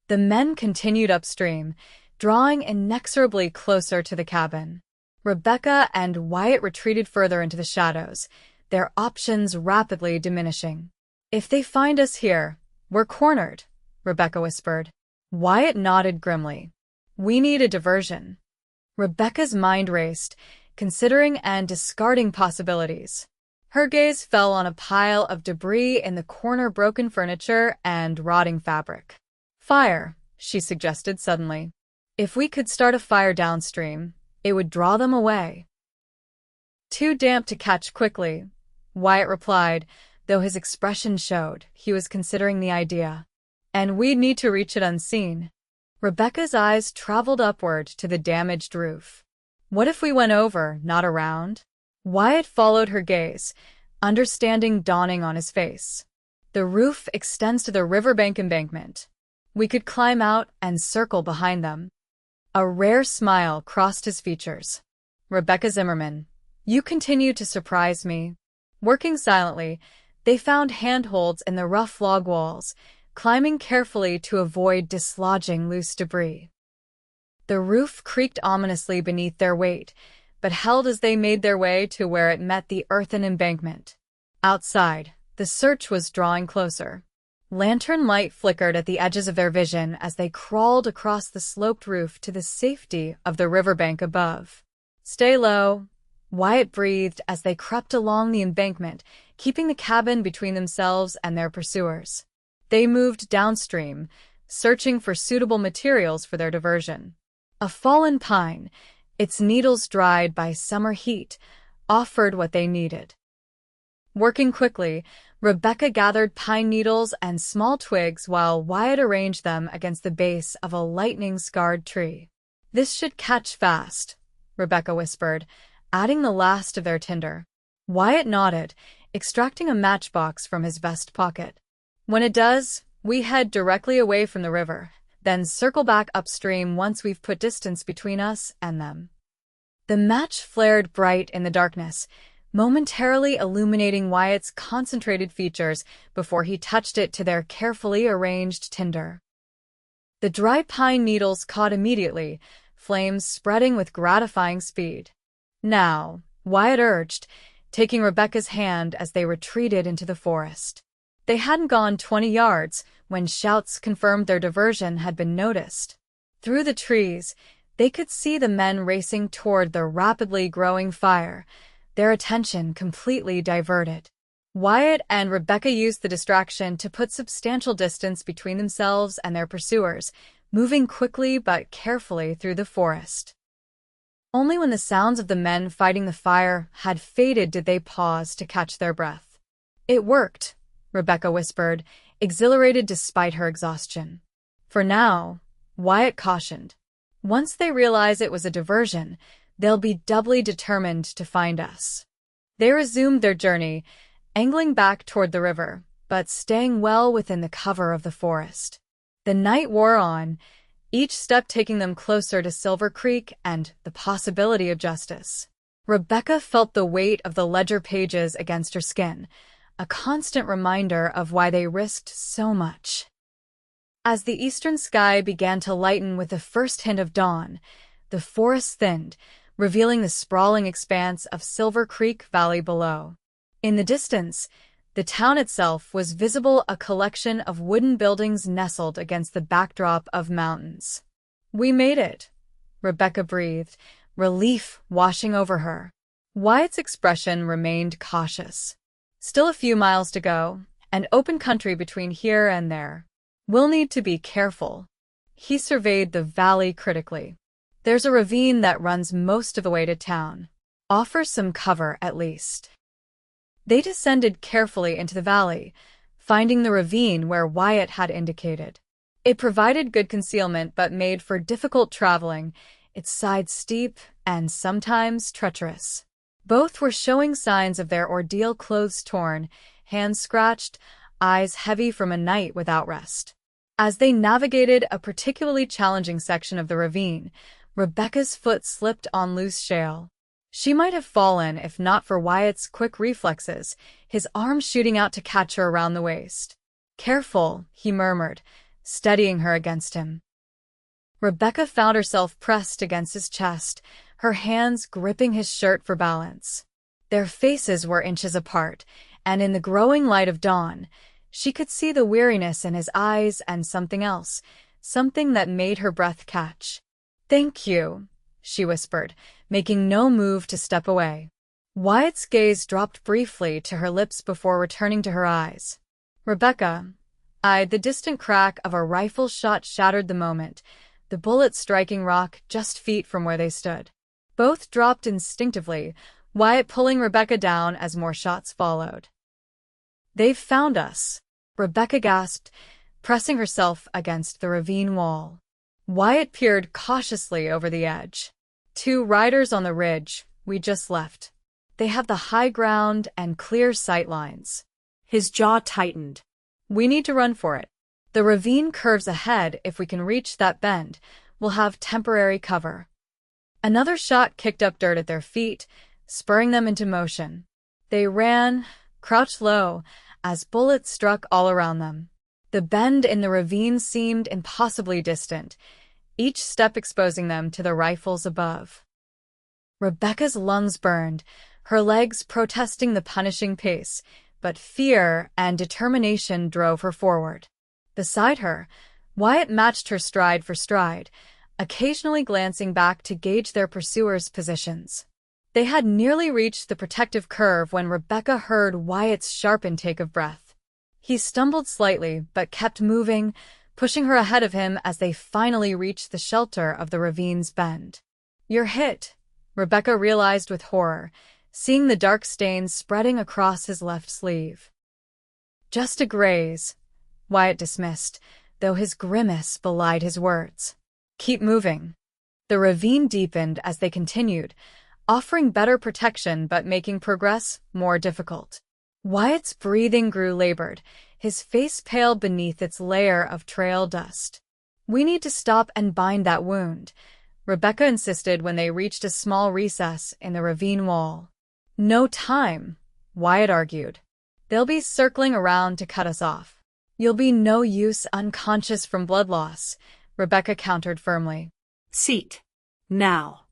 The men continued upstream, drawing inexorably closer to the cabin. Rebecca and Wyatt retreated further into the shadows, their options rapidly diminishing. "If they find us here, we're cornered," Rebecca whispered. Wyatt nodded grimly. "We need a diversion." Rebecca's mind raced, considering and discarding possibilities. Her gaze fell on a pile of debris in the corner, broken furniture and rotting fabric. "Fire," she suggested suddenly. "If we could start a fire downstream, it would draw them away." "Too damp to catch quickly," Wyatt replied, though his expression showed he was considering the idea. "And we'd need to reach it unseen." Rebecca's eyes traveled upward to the damaged roof. "What if we went over, not around?" Wyatt followed her gaze, understanding dawning on his face. "The roof extends to the riverbank embankment. We could climb out and circle behind them." A rare smile crossed his features. "Rebecca Zimmerman, you continue to surprise me." Working silently, they found handholds in the rough log walls, climbing carefully to avoid dislodging loose debris. The roof creaked ominously beneath their weight, but held as they made their way to where it met the earthen embankment. Outside, the search was drawing closer. Lantern light flickered at the edges of their vision as they crawled across the sloped roof to the safety of the riverbank above. "Stay low," Wyatt breathed as they crept along the embankment, keeping the cabin between themselves and their pursuers. They moved downstream, searching for suitable materials for their diversion. A fallen pine, its needles dried by summer heat, offered what they needed. Working quickly, Rebecca gathered pine needles and small twigs while Wyatt arranged them against the base of a lightning-scarred tree. "This should catch fast," Rebecca whispered, adding the last of their tinder. Wyatt nodded, extracting a matchbox from his vest pocket. "When it does, we head directly away from the river, then circle back upstream once we've put distance between us and them." The match flared bright in the darkness, momentarily illuminating Wyatt's concentrated features before he touched it to their carefully arranged tinder. The dry pine needles caught immediately, flames spreading with gratifying speed. "Now," Wyatt urged, taking Rebecca's hand as they retreated into the forest. They hadn't gone 20 yards when shouts confirmed their diversion had been noticed. Through the trees, they could see the men racing toward the rapidly growing fire, their attention completely diverted. Wyatt and Rebecca used the distraction to put substantial distance between themselves and their pursuers, moving quickly but carefully through the forest. Only when the sounds of the men fighting the fire had faded did they pause to catch their breath. "It worked," Rebecca whispered, exhilarated despite her exhaustion. "For now," Wyatt cautioned. "Once they realize it was a diversion, they'll be doubly determined to find us." They resumed their journey, angling back toward the river, but staying well within the cover of the forest. The night wore on, each step taking them closer to Silver Creek and the possibility of justice. Rebecca felt the weight of the ledger pages against her skin, a constant reminder of why they risked so much. As the eastern sky began to lighten with the first hint of dawn, the forest thinned, revealing the sprawling expanse of Silver Creek Valley below. In the distance, the town itself was visible, a collection of wooden buildings nestled against the backdrop of mountains. "We made it," Rebecca breathed, relief washing over her. Wyatt's expression remained cautious. "Still a few miles to go, and open country between here and there. We'll need to be careful." He surveyed the valley critically. "There's a ravine that runs most of the way to town. Offer some cover at least." They descended carefully into the valley, finding the ravine where Wyatt had indicated. It provided good concealment but made for difficult traveling, its sides steep and sometimes treacherous. Both were showing signs of their ordeal, clothes torn, hands scratched, eyes heavy from a night without rest. As they navigated a particularly challenging section of the ravine, Rebecca's foot slipped on loose shale. She might have fallen if not for Wyatt's quick reflexes, his arm shooting out to catch her around the waist. "Careful," he murmured, steadying her against him. Rebecca found herself pressed against his chest, her hands gripping his shirt for balance. Their faces were inches apart, and in the growing light of dawn, she could see the weariness in his eyes and something else, something that made her breath catch. "Thank you," she whispered, making no move to step away. Wyatt's gaze dropped briefly to her lips before returning to her eyes. "Rebecca," the distant crack of a rifle shot shattered the moment, the bullet striking rock just feet from where they stood. Both dropped instinctively, Wyatt pulling Rebecca down as more shots followed. "They've found us," Rebecca gasped, pressing herself against the ravine wall. Wyatt peered cautiously over the edge. "2 riders on the ridge we just left. They have the high ground and clear sight lines." His jaw tightened. "We need to run for it. The ravine curves ahead. If we can reach that bend, we'll have temporary cover." Another shot kicked up dirt at their feet, spurring them into motion. They ran, crouched low, as bullets struck all around them. The bend in the ravine seemed impossibly distant, each step exposing them to the rifles above. Rebecca's lungs burned, her legs protesting the punishing pace, but fear and determination drove her forward. Beside her, Wyatt matched her stride for stride, occasionally glancing back to gauge their pursuers' positions. They had nearly reached the protective curve when Rebecca heard Wyatt's sharp intake of breath. He stumbled slightly but kept moving, pushing her ahead of him as they finally reached the shelter of the ravine's bend. "You're hit," Rebecca realized with horror, seeing the dark stains spreading across his left sleeve. "Just a graze," Wyatt dismissed, though his grimace belied his words. "Keep moving." The ravine deepened as they continued, offering better protection but making progress more difficult. Wyatt's breathing grew labored, his face pale beneath its layer of trail dust. "We need to stop and bind that wound," Rebecca insisted when they reached a small recess in the ravine wall. "No time," Wyatt argued. "They'll be circling around to cut us off." "You'll be no use unconscious from blood loss," Rebecca countered firmly. "Seat. Now."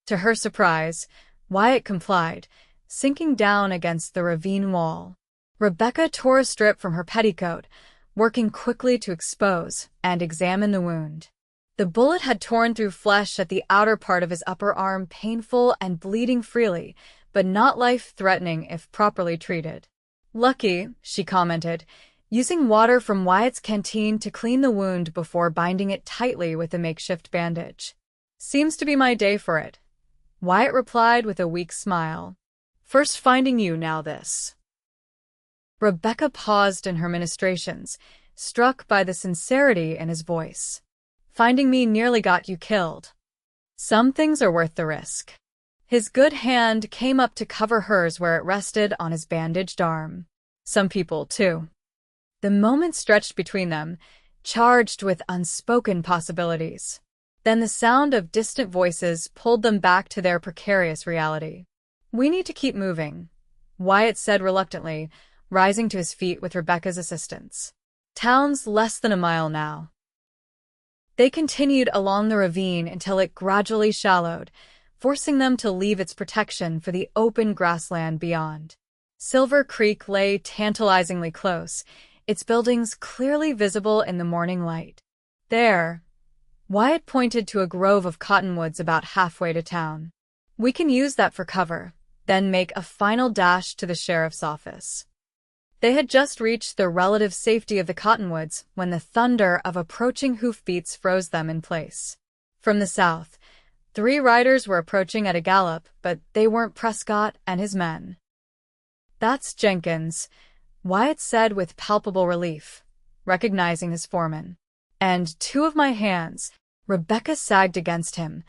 To her surprise, Wyatt complied, sinking down against the ravine wall. Rebecca tore a strip from her petticoat, working quickly to expose and examine the wound. The bullet had torn through flesh at the outer part of his upper arm, painful and bleeding freely, but not life-threatening if properly treated. "Lucky," she commented, using water from Wyatt's canteen to clean the wound before binding it tightly with a makeshift bandage. "Seems to be my day for it," Wyatt replied with a weak smile. "First finding you, now this." Rebecca paused in her ministrations, struck by the sincerity in his voice. "Finding me nearly got you killed. Some things are worth the risk." His good hand came up to cover hers where it rested on his bandaged arm. "Some people, too." The moment stretched between them, charged with unspoken possibilities. Then the sound of distant voices pulled them back to their precarious reality. "We need to keep moving," Wyatt said reluctantly, rising to his feet with Rebecca's assistance. "Town's less than a mile now." They continued along the ravine until it gradually shallowed, forcing them to leave its protection for the open grassland beyond. Silver Creek lay tantalizingly close, its buildings clearly visible in the morning light. "There," Wyatt pointed to a grove of cottonwoods about halfway to town. "We can use that for cover, then make a final dash to the sheriff's office." They had just reached the relative safety of the cottonwoods when the thunder of approaching hoofbeats froze them in place. From the south, 3 riders were approaching at a gallop, but they weren't Prescott and his men. "That's Jenkins," Wyatt said with palpable relief, recognizing his foreman. "And 2 of my hands," Rebecca sagged against him,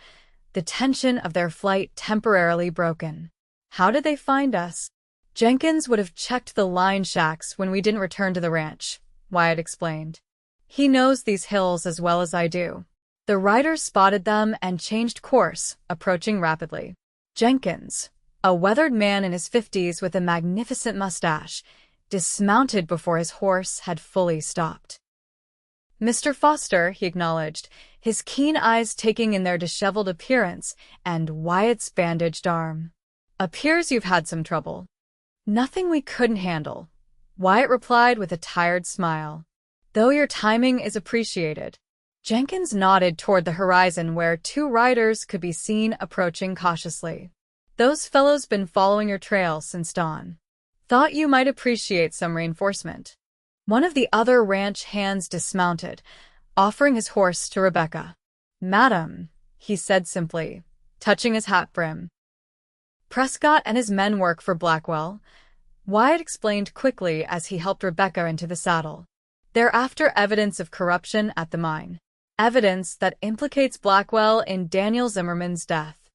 the tension of their flight temporarily broken. "How did they find us?" "Jenkins would have checked the line shacks when we didn't return to the ranch," Wyatt explained. "He knows these hills as well as I do." The riders spotted them and changed course, approaching rapidly. Jenkins, a weathered man in his 50s with a magnificent mustache, dismounted before his horse had fully stopped. "Mr. Foster," he acknowledged, his keen eyes taking in their disheveled appearance and Wyatt's bandaged arm. "Appears you've had some trouble." "Nothing we couldn't handle," Wyatt replied with a tired smile. "Though your timing is appreciated." Jenkins nodded toward the horizon where 2 riders could be seen approaching cautiously. "Those fellows been following your trail since dawn. Thought you might appreciate some reinforcement." One of the other ranch hands dismounted, offering his horse to Rebecca. "Madam," he said simply, touching his hat brim. "Prescott and his men work for Blackwell," Wyatt explained quickly as he helped Rebecca into the saddle. "They're after evidence of corruption at the mine. Evidence that implicates Blackwell in Daniel Zimmerman's death."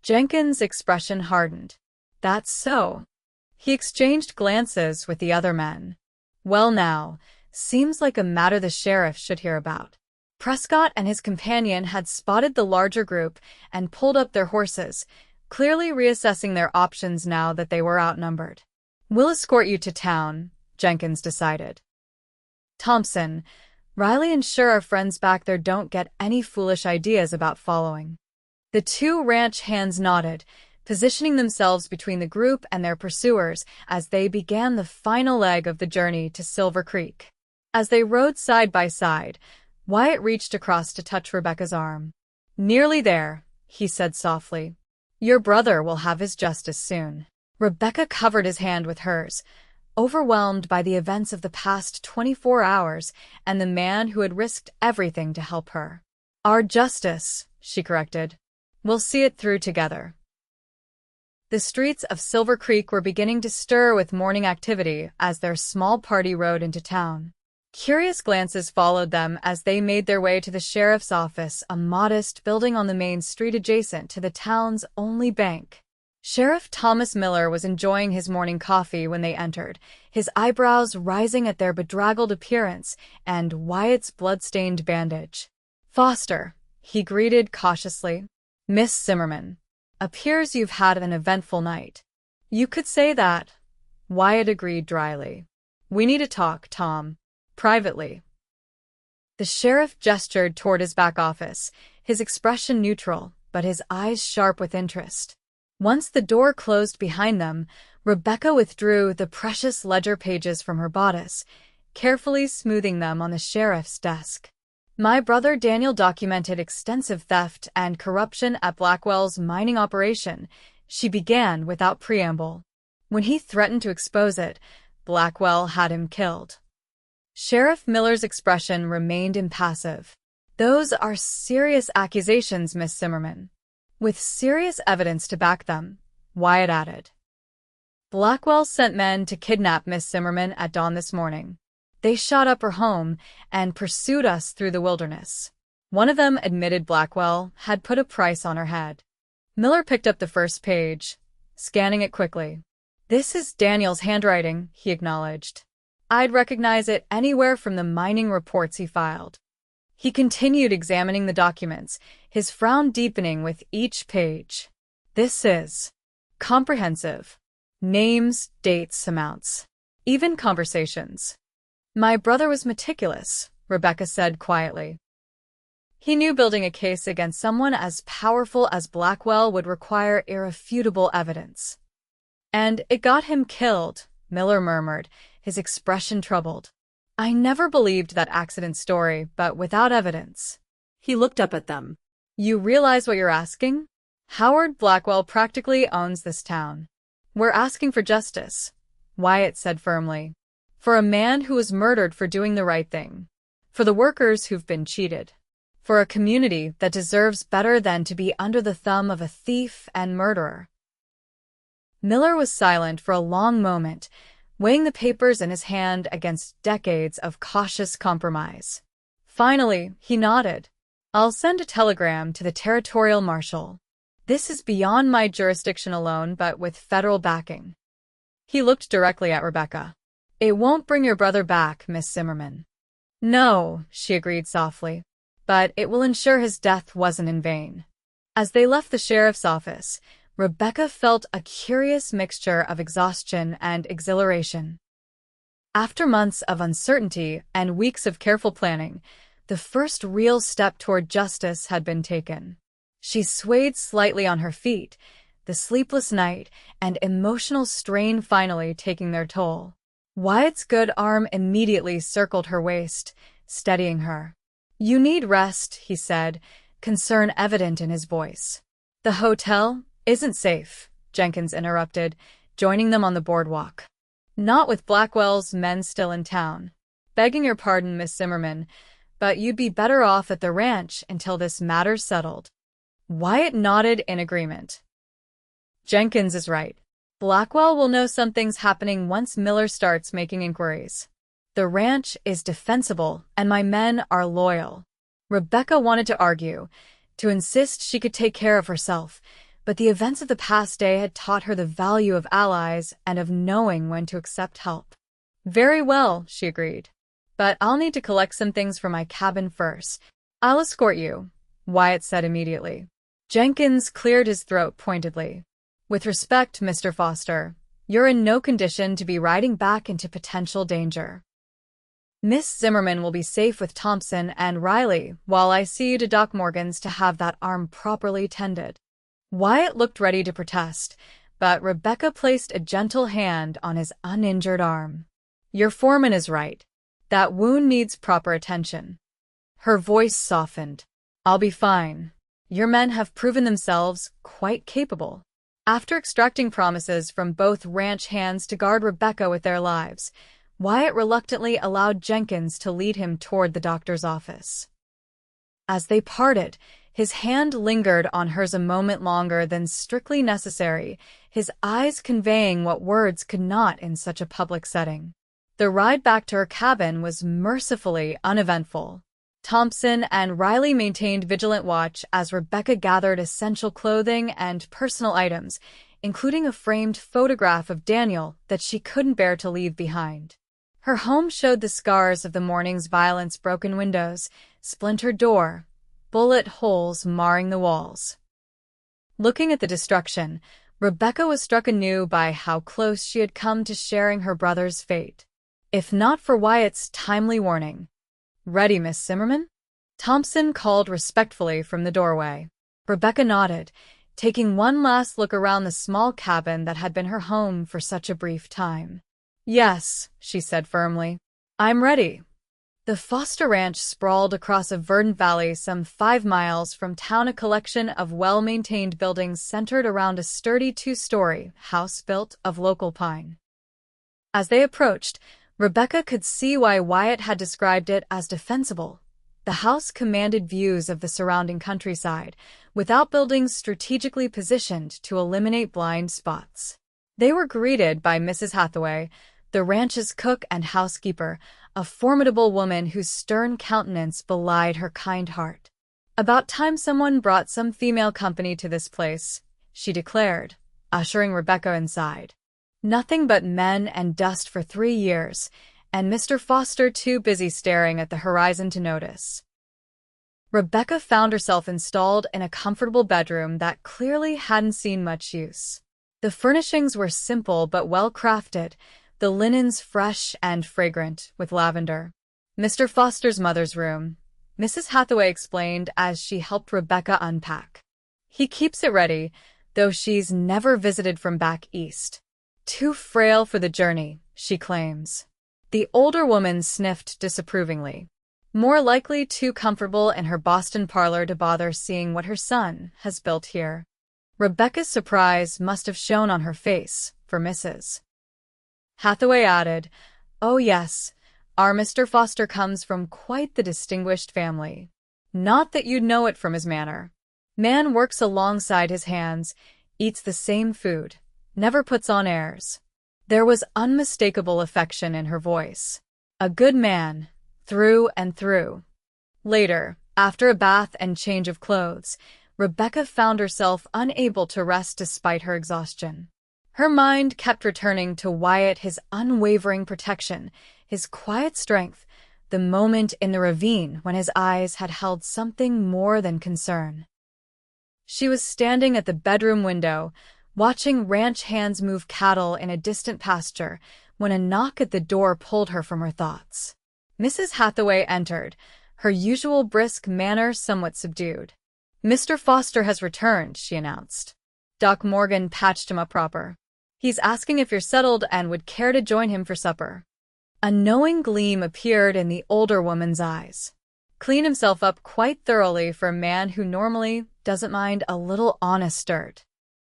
Jenkins' expression hardened. "That's so." He exchanged glances with the other men. "Well now, seems like a matter the sheriff should hear about." Prescott and his companion had spotted the larger group and pulled up their horses, clearly reassessing their options now that they were outnumbered. "We'll escort you to town," Jenkins decided. "Thompson, Riley ensure our friends back there don't get any foolish ideas about following." The 2 ranch hands nodded, positioning themselves between the group and their pursuers as they began the final leg of the journey to Silver Creek. As they rode side by side, Wyatt reached across to touch Rebecca's arm. "Nearly there," he said softly. "Your brother will have his justice soon." Rebecca covered his hand with hers, overwhelmed by the events of the past 24 hours and the man who had risked everything to help her. "Our justice," she corrected. "We'll see it through together." The streets of Silver Creek were beginning to stir with morning activity as their small party rode into town. Curious glances followed them as they made their way to the sheriff's office, a modest building on the main street adjacent to the town's only bank. Sheriff Thomas Miller was enjoying his morning coffee when they entered, his eyebrows rising at their bedraggled appearance and Wyatt's blood-stained bandage. "Foster," he greeted cautiously. "Miss Zimmerman. Appears you've had an eventful night." "You could say that," Wyatt agreed dryly. "We need to talk, Tom. Privately." The sheriff gestured toward his back office, his expression neutral, but his eyes sharp with interest. Once the door closed behind them, Rebecca withdrew the precious ledger pages from her bodice, carefully smoothing them on the sheriff's desk. "My brother Daniel documented extensive theft and corruption at Blackwell's mining operation," she began without preamble. "When he threatened to expose it, Blackwell had him killed." Sheriff Miller's expression remained impassive. "Those are serious accusations, Miss Zimmerman." "With serious evidence to back them," Wyatt added. "Blackwell sent men to kidnap Miss Zimmerman at dawn this morning. They shot up her home and pursued us through the wilderness. One of them admitted Blackwell had put a price on her head." Miller picked up the first page, scanning it quickly. "This is Daniel's handwriting," he acknowledged. "I'd recognize it anywhere from the mining reports he filed." He continued examining the documents, his frown deepening with each page. "This is comprehensive. Names, dates, amounts, even conversations." "My brother was meticulous," Rebecca said quietly. "He knew building a case against someone as powerful as Blackwell would require irrefutable evidence." "And it got him killed," Miller murmured, his expression troubled. "I never believed that accident story, but without evidence." He looked up at them. "You realize what you're asking? Howard Blackwell practically owns this town. We're asking for justice," Wyatt said firmly. "For a man who was murdered for doing the right thing. For the workers who've been cheated. For a community that deserves better than to be under the thumb of a thief and murderer." Miller was silent for a long moment, weighing the papers in his hand against decades of cautious compromise. Finally, he nodded. "I'll send a telegram to the territorial marshal. This is beyond my jurisdiction alone, but with federal backing." He looked directly at Rebecca. "It won't bring your brother back, Miss Zimmerman." "No," she agreed softly, "but it will ensure his death wasn't in vain." As they left the sheriff's office, Rebecca felt a curious mixture of exhaustion and exhilaration. After months of uncertainty and weeks of careful planning, the first real step toward justice had been taken. She swayed slightly on her feet, the sleepless night and emotional strain finally taking their toll. Wyatt's good arm immediately circled her waist, steadying her. "You need rest," he said, concern evident in his voice. "The hotel isn't safe," Jenkins interrupted, joining them on the boardwalk. "Not with Blackwell's men still in town. Begging your pardon, Miss Zimmerman, but you'd be better off at the ranch until this matter's settled." Wyatt nodded in agreement. "Jenkins is right. Blackwell will know something's happening once Miller starts making inquiries. The ranch is defensible, and my men are loyal." Rebecca wanted to argue, to insist she could take care of herself, but the events of the past day had taught her the value of allies and of knowing when to accept help. "Very well," she agreed. "But I'll need to collect some things from my cabin first." "I'll escort you," Wyatt said immediately. Jenkins cleared his throat pointedly. "With respect, Mr. Foster, you're in no condition to be riding back into potential danger. Miss Zimmerman will be safe with Thompson and Riley while I see you to Doc Morgan's to have that arm properly tended." Wyatt looked ready to protest, but Rebecca placed a gentle hand on his uninjured arm. "Your foreman is right. That wound needs proper attention." Her voice softened. "I'll be fine. Your men have proven themselves quite capable." After extracting promises from both ranch hands to guard Rebecca with their lives, Wyatt reluctantly allowed Jenkins to lead him toward the doctor's office. As they parted, His hand lingered on hers a moment longer than strictly necessary, his eyes conveying what words could not in such a public setting. The ride back to her cabin was mercifully uneventful. Thompson and Riley maintained vigilant watch as Rebecca gathered essential clothing and personal items, including a framed photograph of Daniel that she couldn't bear to leave behind. Her home showed the scars of the morning's violence: broken windows, splintered door, bullet holes marring the walls. Looking at the destruction, Rebecca was struck anew by how close she had come to sharing her brother's fate. If not for Wyatt's timely warning. "Ready, Miss Zimmerman?" Thompson called respectfully from the doorway. Rebecca nodded, taking one last look around the small cabin that had been her home for such a brief time. "Yes," she said firmly. "I'm ready." The Foster Ranch sprawled across a verdant valley some 5 miles from town, a collection of well-maintained buildings centered around a sturdy 2-story house built of local pine. As they approached, Rebecca could see why Wyatt had described it as defensible. The house commanded views of the surrounding countryside, with outbuildings strategically positioned to eliminate blind spots. They were greeted by Mrs. Hathaway, the ranch's cook and housekeeper, a formidable woman whose stern countenance belied her kind heart. "About time someone brought some female company to this place," she declared, ushering Rebecca inside. "Nothing but men and dust for 3 years, and Mr. Foster too busy staring at the horizon to notice." Rebecca found herself installed in a comfortable bedroom that clearly hadn't seen much use. The furnishings were simple but well-crafted, the linens fresh and fragrant with lavender. "Mr. Foster's mother's room," Mrs. Hathaway explained as she helped Rebecca unpack. "He keeps it ready, though she's never visited from back east. Too frail for the journey, she claims." The older woman sniffed disapprovingly. "More likely too comfortable in her Boston parlor to bother seeing what her son has built here." Rebecca's surprise must have shown on her face, for Mrs. Hathaway added, "Oh yes, our Mr. Foster comes from quite the distinguished family. Not that you'd know it from his manner. Man works alongside his hands, eats the same food, never puts on airs." There was unmistakable affection in her voice. A good man, through and through. Later, after a bath and change of clothes, Rebecca found herself unable to rest despite her exhaustion. Her mind kept returning to Wyatt, his unwavering protection, his quiet strength, the moment in the ravine when his eyes had held something more than concern. She was standing at the bedroom window, watching ranch hands move cattle in a distant pasture, when a knock at the door pulled her from her thoughts. Mrs. Hathaway entered, her usual brisk manner somewhat subdued. "Mr. Foster has returned," she announced. "Doc Morgan patched him up proper. He's asking if you're settled and would care to join him for supper." A knowing gleam appeared in the older woman's eyes. Cleaned himself up quite thoroughly for a man who normally doesn't mind a little honest dirt.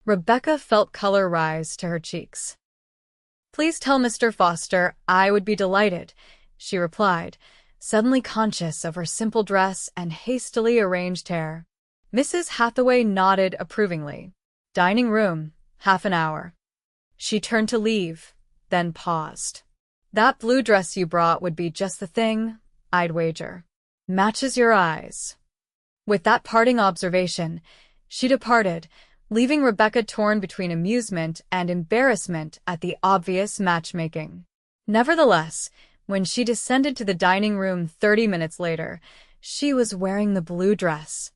Rebecca felt color rise to her cheeks. "Please tell Mr. Foster I would be delighted," she replied, suddenly conscious of her simple dress and hastily arranged hair. Mrs. Hathaway nodded approvingly. "Dining room, half an hour." She turned to leave, then paused. "That blue dress you brought would be just the thing, I'd wager. Matches your eyes." With that parting observation, she departed, leaving Rebecca torn between amusement and embarrassment at the obvious matchmaking. Nevertheless, when she descended to the dining room 30 minutes later, she was wearing the blue dress.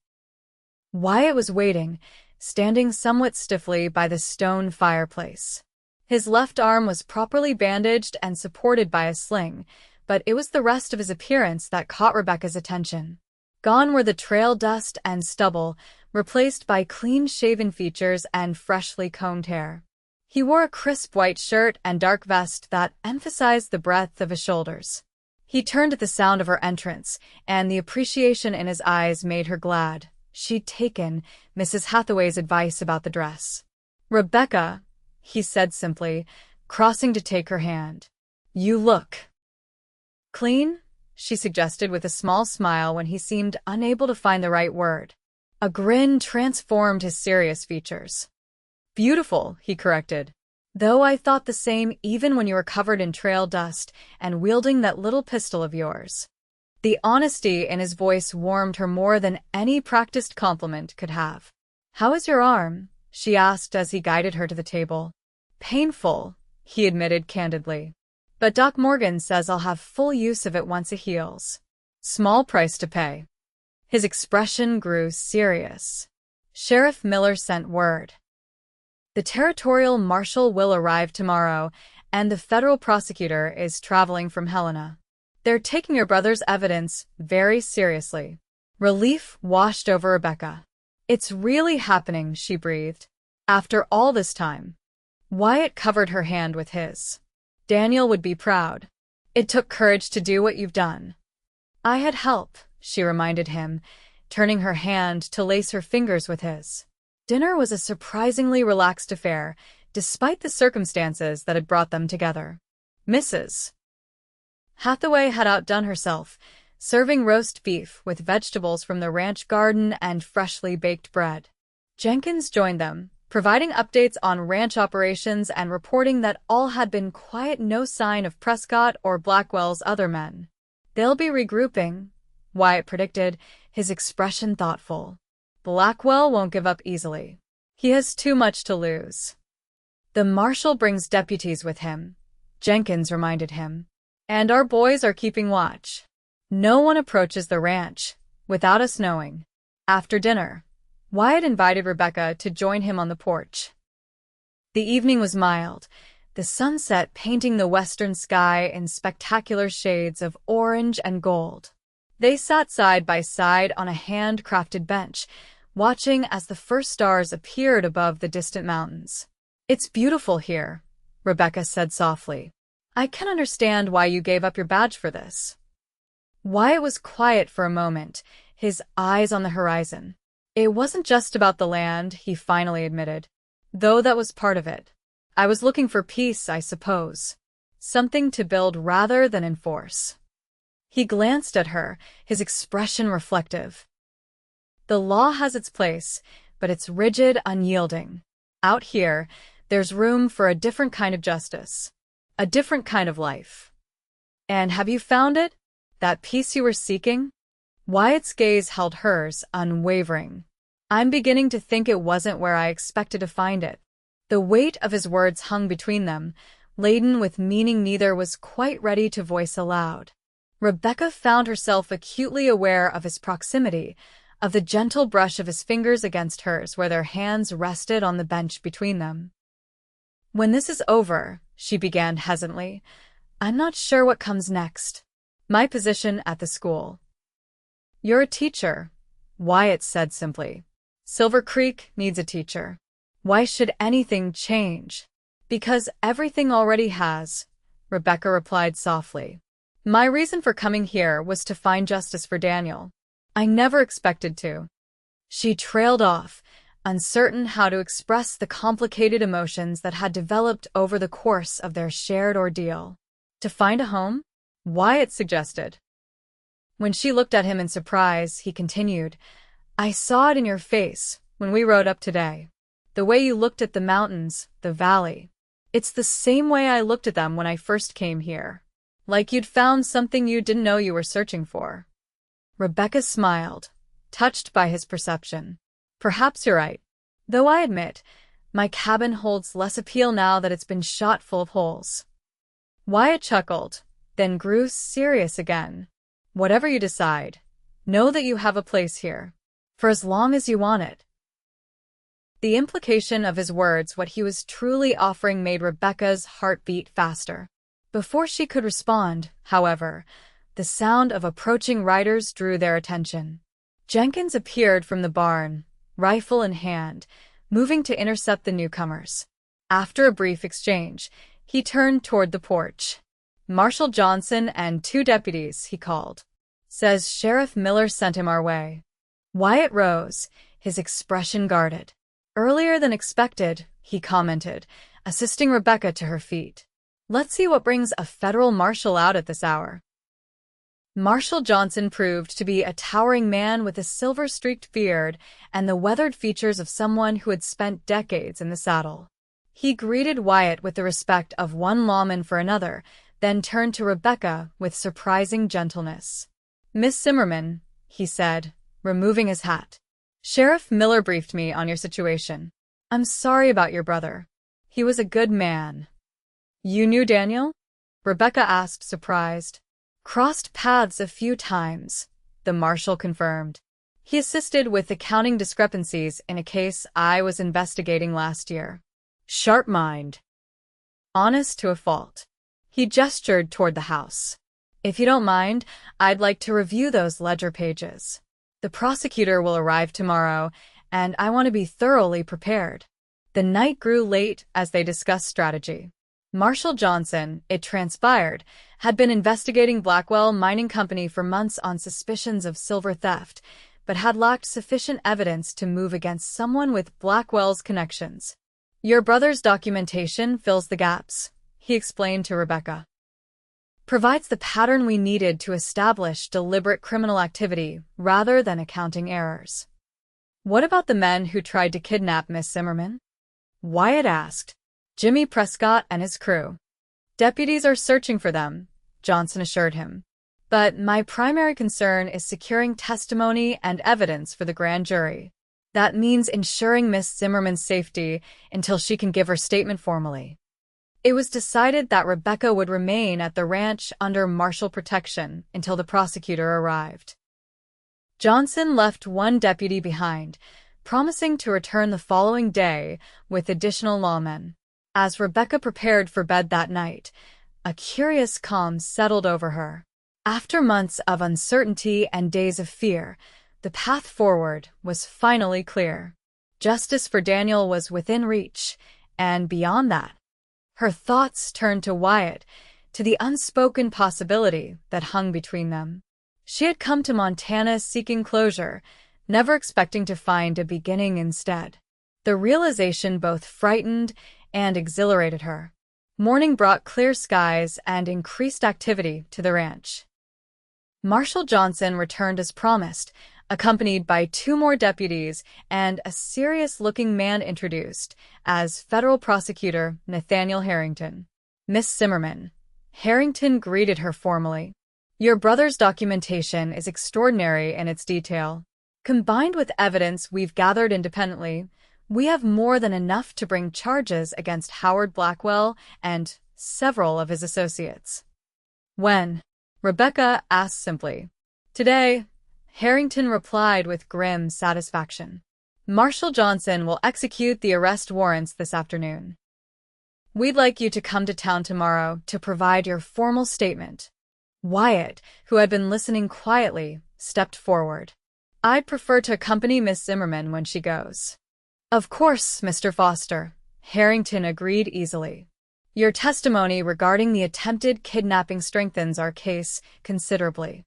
Wyatt was waiting, standing somewhat stiffly by the stone fireplace. His left arm was properly bandaged and supported by a sling, but it was the rest of his appearance that caught Rebecca's attention. Gone were the trail dust and stubble, replaced by clean-shaven features and freshly combed hair. He wore a crisp white shirt and dark vest that emphasized the breadth of his shoulders. He turned at the sound of her entrance, and the appreciation in his eyes made her glad. She'd taken Mrs. Hathaway's advice about the dress. "Rebecca," he said simply, crossing to take her hand. "You look clean," she suggested with a small smile when he seemed unable to find the right word. A grin transformed his serious features. "Beautiful," he corrected. "Though I thought the same even when you were covered in trail dust and wielding that little pistol of yours." The honesty in his voice warmed her more than any practiced compliment could have. "How is your arm?" she asked as he guided her to the table. "Painful," he admitted candidly. "But Doc Morgan says I'll have full use of it once it heals. Small price to pay." His expression grew serious. "Sheriff Miller sent word. The territorial marshal will arrive tomorrow, and the federal prosecutor is traveling from Helena. They're taking your brother's evidence very seriously." Relief washed over Rebecca. "It's really happening," she breathed. "After all this time." Wyatt covered her hand with his. "Daniel would be proud. It took courage to do what you've done." "I had help," she reminded him, turning her hand to lace her fingers with his. Dinner was a surprisingly relaxed affair, despite the circumstances that had brought them together. Mrs. Hathaway had outdone herself, serving roast beef with vegetables from the ranch garden and freshly baked bread. Jenkins joined them, providing updates on ranch operations and reporting that all had been quiet, no sign of Prescott or Blackwell's other men. "They'll be regrouping," Wyatt predicted, his expression thoughtful. "Blackwell won't give up easily. He has too much to lose." "The marshal brings deputies with him," Jenkins reminded him. "And our boys are keeping watch. No one approaches the ranch without us knowing." After dinner, Wyatt invited Rebecca to join him on the porch. The evening was mild, the sunset painting the western sky in spectacular shades of orange and gold. They sat side by side on a handcrafted bench, watching as the first stars appeared above the distant mountains. "It's beautiful here," Rebecca said softly. "I can understand why you gave up your badge for this." Wyatt was quiet for a moment, his eyes on the horizon. "It wasn't just about the land," he finally admitted, "though that was part of it. I was looking for peace, I suppose. Something to build rather than enforce." He glanced at her, his expression reflective. "The law has its place, but it's rigid, unyielding. Out here, there's room for a different kind of justice, a different kind of life." "And have you found it? That peace you were seeking?" Wyatt's gaze held hers, unwavering. "I'm beginning to think it wasn't where I expected to find it." The weight of his words hung between them, laden with meaning neither was quite ready to voice aloud. Rebecca found herself acutely aware of his proximity, of the gentle brush of his fingers against hers where their hands rested on the bench between them. "When this is over," she began hesitantly, "I'm not sure what comes next. My position at the school." "You're a teacher," Wyatt said simply. "Silver Creek needs a teacher. Why should anything change?" "Because everything already has," Rebecca replied softly. "My reason for coming here was to find justice for Daniel. I never expected to." She trailed off, uncertain how to express the complicated emotions that had developed over the course of their shared ordeal. "To find a home?" Wyatt suggested. When she looked at him in surprise, he continued, "I saw it in your face when we rode up today. The way you looked at the mountains, the valley. It's the same way I looked at them when I first came here. Like you'd found something you didn't know you were searching for." Rebecca smiled, touched by his perception. "Perhaps you're right. Though I admit, my cabin holds less appeal now that it's been shot full of holes." Wyatt chuckled, then grew serious again. "Whatever you decide, know that you have a place here. For as long as you want it." The implication of his words, what he was truly offering, made Rebecca's heart beat faster. Before she could respond, however, the sound of approaching riders drew their attention. Jenkins appeared from the barn, rifle in hand, moving to intercept the newcomers. After a brief exchange, he turned toward the porch. "Marshal Johnson and 2 deputies," he called. "Says Sheriff Miller sent him our way." Wyatt rose, his expression guarded. "Earlier than expected," he commented, assisting Rebecca to her feet. "Let's see what brings a federal marshal out at this hour." Marshal Johnson proved to be a towering man with a silver-streaked beard and the weathered features of someone who had spent decades in the saddle. He greeted Wyatt with the respect of one lawman for another, then turned to Rebecca with surprising gentleness. "Miss Zimmerman," he said, removing his hat. "Sheriff Miller briefed me on your situation. I'm sorry about your brother. He was a good man." "You knew Daniel?" Rebecca asked, surprised. "Crossed paths a few times," the marshal confirmed. "He assisted with accounting discrepancies in a case I was investigating last year. Sharp mind. Honest to a fault." He gestured toward the house. "If you don't mind, I'd like to review those ledger pages. The prosecutor will arrive tomorrow, and I want to be thoroughly prepared." The night grew late as they discussed strategy. Marshal Johnson, it transpired, had been investigating Blackwell Mining Company for months on suspicions of silver theft, but had lacked sufficient evidence to move against someone with Blackwell's connections. "Your brother's documentation fills the gaps," he explained to Rebecca. "Provides the pattern we needed to establish deliberate criminal activity rather than accounting errors." "What about the men who tried to kidnap Miss Zimmerman?" Wyatt asked. "Jimmy Prescott and his crew. Deputies are searching for them," Johnson assured him. "But my primary concern is securing testimony and evidence for the grand jury. That means ensuring Miss Zimmerman's safety until she can give her statement formally." It was decided that Rebecca would remain at the ranch under marshal protection until the prosecutor arrived. Johnson left one deputy behind, promising to return the following day with additional lawmen. As Rebecca prepared for bed that night, a curious calm settled over her. After months of uncertainty and days of fear, the path forward was finally clear. Justice for Daniel was within reach, and beyond that, her thoughts turned to Wyatt, to the unspoken possibility that hung between them. She had come to Montana seeking closure, never expecting to find a beginning instead. The realization both frightened and exhilarated her. Morning brought clear skies and increased activity to the ranch. Marshal Johnson returned as promised, accompanied by 2 more deputies and a serious-looking man introduced as federal prosecutor Nathaniel Harrington. "Miss Zimmerman." Harrington greeted her formally. "Your brother's documentation is extraordinary in its detail. Combined with evidence we've gathered independently, we have more than enough to bring charges against Howard Blackwell and several of his associates." "When?" Rebecca asked simply. "Today," Harrington replied with grim satisfaction. "Marshal Johnson will execute the arrest warrants this afternoon. We'd like you to come to town tomorrow to provide your formal statement." Wyatt, who had been listening quietly, stepped forward. "I'd prefer to accompany Miss Zimmerman when she goes." "Of course, Mr. Foster," Harrington agreed easily. "Your testimony regarding the attempted kidnapping strengthens our case considerably."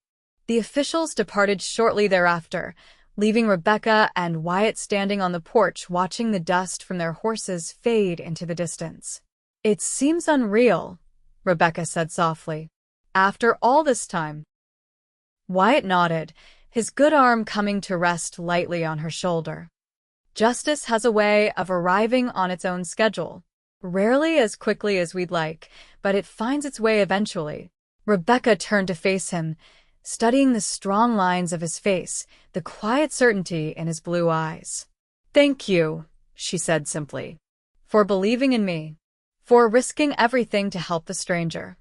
The officials departed shortly thereafter, leaving Rebecca and Wyatt standing on the porch watching the dust from their horses fade into the distance. "It seems unreal," Rebecca said softly. "After all this time." Wyatt nodded, his good arm coming to rest lightly on her shoulder. "Justice has a way of arriving on its own schedule. Rarely as quickly as we'd like, but it finds its way eventually." Rebecca turned to face him, studying the strong lines of his face, the quiet certainty in his blue eyes. "Thank you," she said simply, "for believing in me, for risking everything to help the stranger.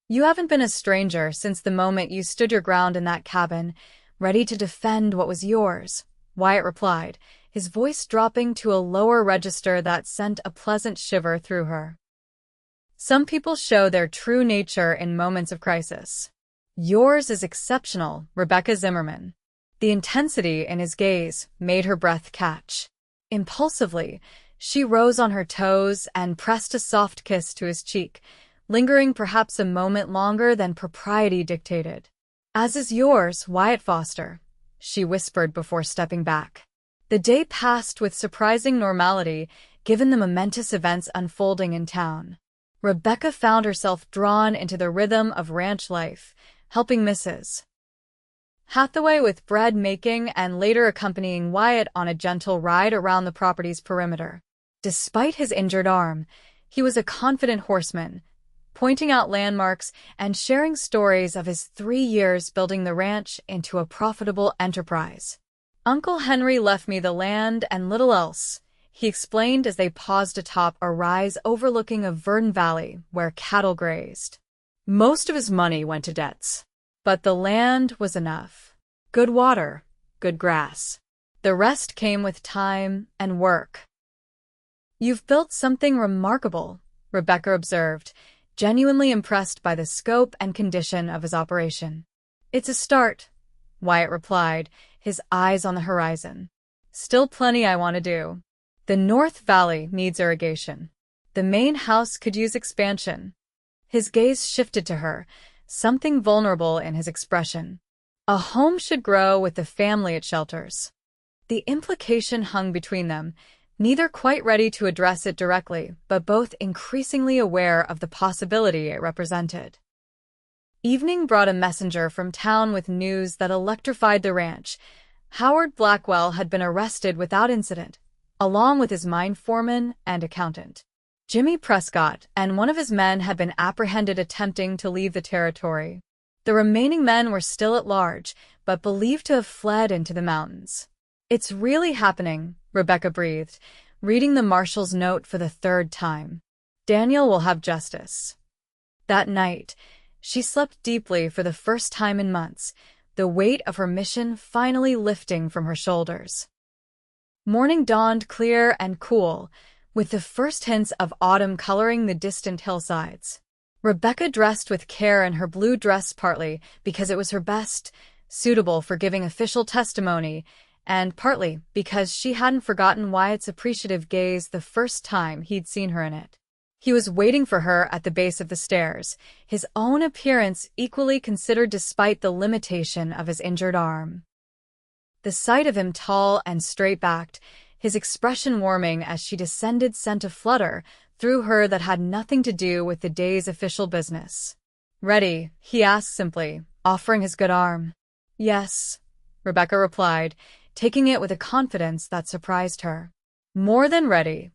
You haven't been a stranger since the moment you stood your ground in that cabin, ready to defend what was yours," Wyatt replied, his voice dropping to a lower register that sent a pleasant shiver through her. "Some people show their true nature in moments of crisis. Yours is exceptional, Rebecca Zimmerman." The intensity in his gaze made her breath catch. Impulsively, she rose on her toes and pressed a soft kiss to his cheek, lingering perhaps a moment longer than propriety dictated. "As is yours, Wyatt Foster," she whispered before stepping back. The day passed with surprising normality, given the momentous events unfolding in town. Rebecca found herself drawn into the rhythm of ranch life, helping Mrs. Hathaway with bread making and later accompanying Wyatt on a gentle ride around the property's perimeter. Despite his injured arm, he was a confident horseman, pointing out landmarks and sharing stories of his 3 years building the ranch into a profitable enterprise. "Uncle Henry left me the land and little else," he explained as they paused atop a rise overlooking a verdant valley where cattle grazed. "Most of his money went to debts, but the land was enough. Good water, good grass. The rest came with time and work." "You've built something remarkable," Rebecca observed, genuinely impressed by the scope and condition of his operation. "It's a start," Wyatt replied, his eyes on the horizon. "Still plenty I want to do. The North Valley needs irrigation. The main house could use expansion." His gaze shifted to her, something vulnerable in his expression. "A home should grow with the family it shelters." The implication hung between them, neither quite ready to address it directly, but both increasingly aware of the possibility it represented. Evening brought a messenger from town with news that electrified the ranch. Howard Blackwell had been arrested without incident, along with his mine foreman and accountant. Jimmy Prescott and one of his men had been apprehended attempting to leave the territory. The remaining men were still at large, but believed to have fled into the mountains. "It's really happening," Rebecca breathed, reading the marshal's note for the 3rd time. "Daniel will have justice." That night, she slept deeply for the first time in months, the weight of her mission finally lifting from her shoulders. Morning dawned clear and cool, with the first hints of autumn coloring the distant hillsides. Rebecca dressed with care in her blue dress, partly because it was her best, suitable for giving official testimony, and partly because she hadn't forgotten Wyatt's appreciative gaze the first time he'd seen her in it. He was waiting for her at the base of the stairs, his own appearance equally considered despite the limitation of his injured arm. The sight of him tall and straight-backed, his expression warming as she descended, sent a flutter through her that had nothing to do with the day's official business. "Ready?" he asked simply, offering his good arm. "Yes," Rebecca replied, taking it with a confidence that surprised her. "More than ready."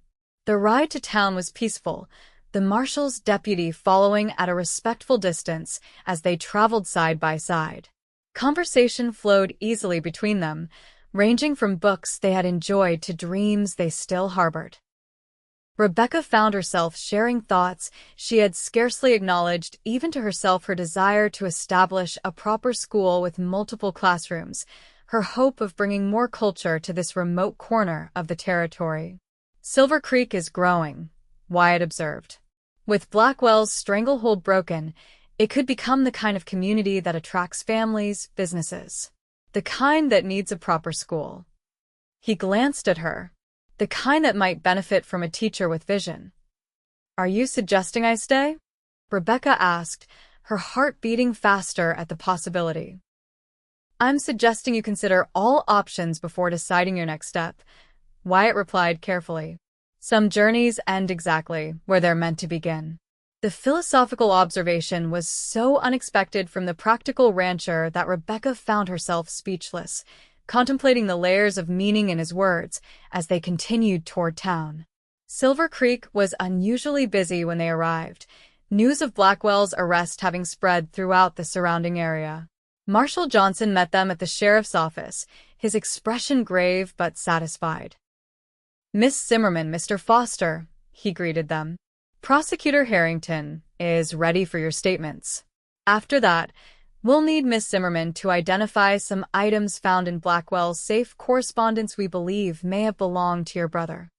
The ride to town was peaceful, the marshal's deputy following at a respectful distance as they traveled side by side. Conversation flowed easily between them, ranging from books they had enjoyed to dreams they still harbored. Rebecca found herself sharing thoughts she had scarcely acknowledged even to herself, her desire to establish a proper school with multiple classrooms, her hope of bringing more culture to this remote corner of the territory. "Silver Creek is growing," Wyatt observed. "With Blackwell's stranglehold broken, it could become the kind of community that attracts families, businesses. The kind that needs a proper school." He glanced at her. "The kind that might benefit from a teacher with vision." "Are you suggesting I stay?" Rebecca asked, her heart beating faster at the possibility. "I'm suggesting you consider all options before deciding your next step," Wyatt replied carefully. "Some journeys end exactly where they're meant to begin." The philosophical observation was so unexpected from the practical rancher that Rebecca found herself speechless, contemplating the layers of meaning in his words as they continued toward town. Silver Creek was unusually busy when they arrived, news of Blackwell's arrest having spread throughout the surrounding area. Marshal Johnson met them at the sheriff's office, his expression grave but satisfied. "Miss Zimmerman, Mr. Foster," he greeted them. "Prosecutor Harrington is ready for your statements. After that, we'll need Miss Zimmerman to identify some items found in Blackwell's safe, correspondence we believe may have belonged to your brother."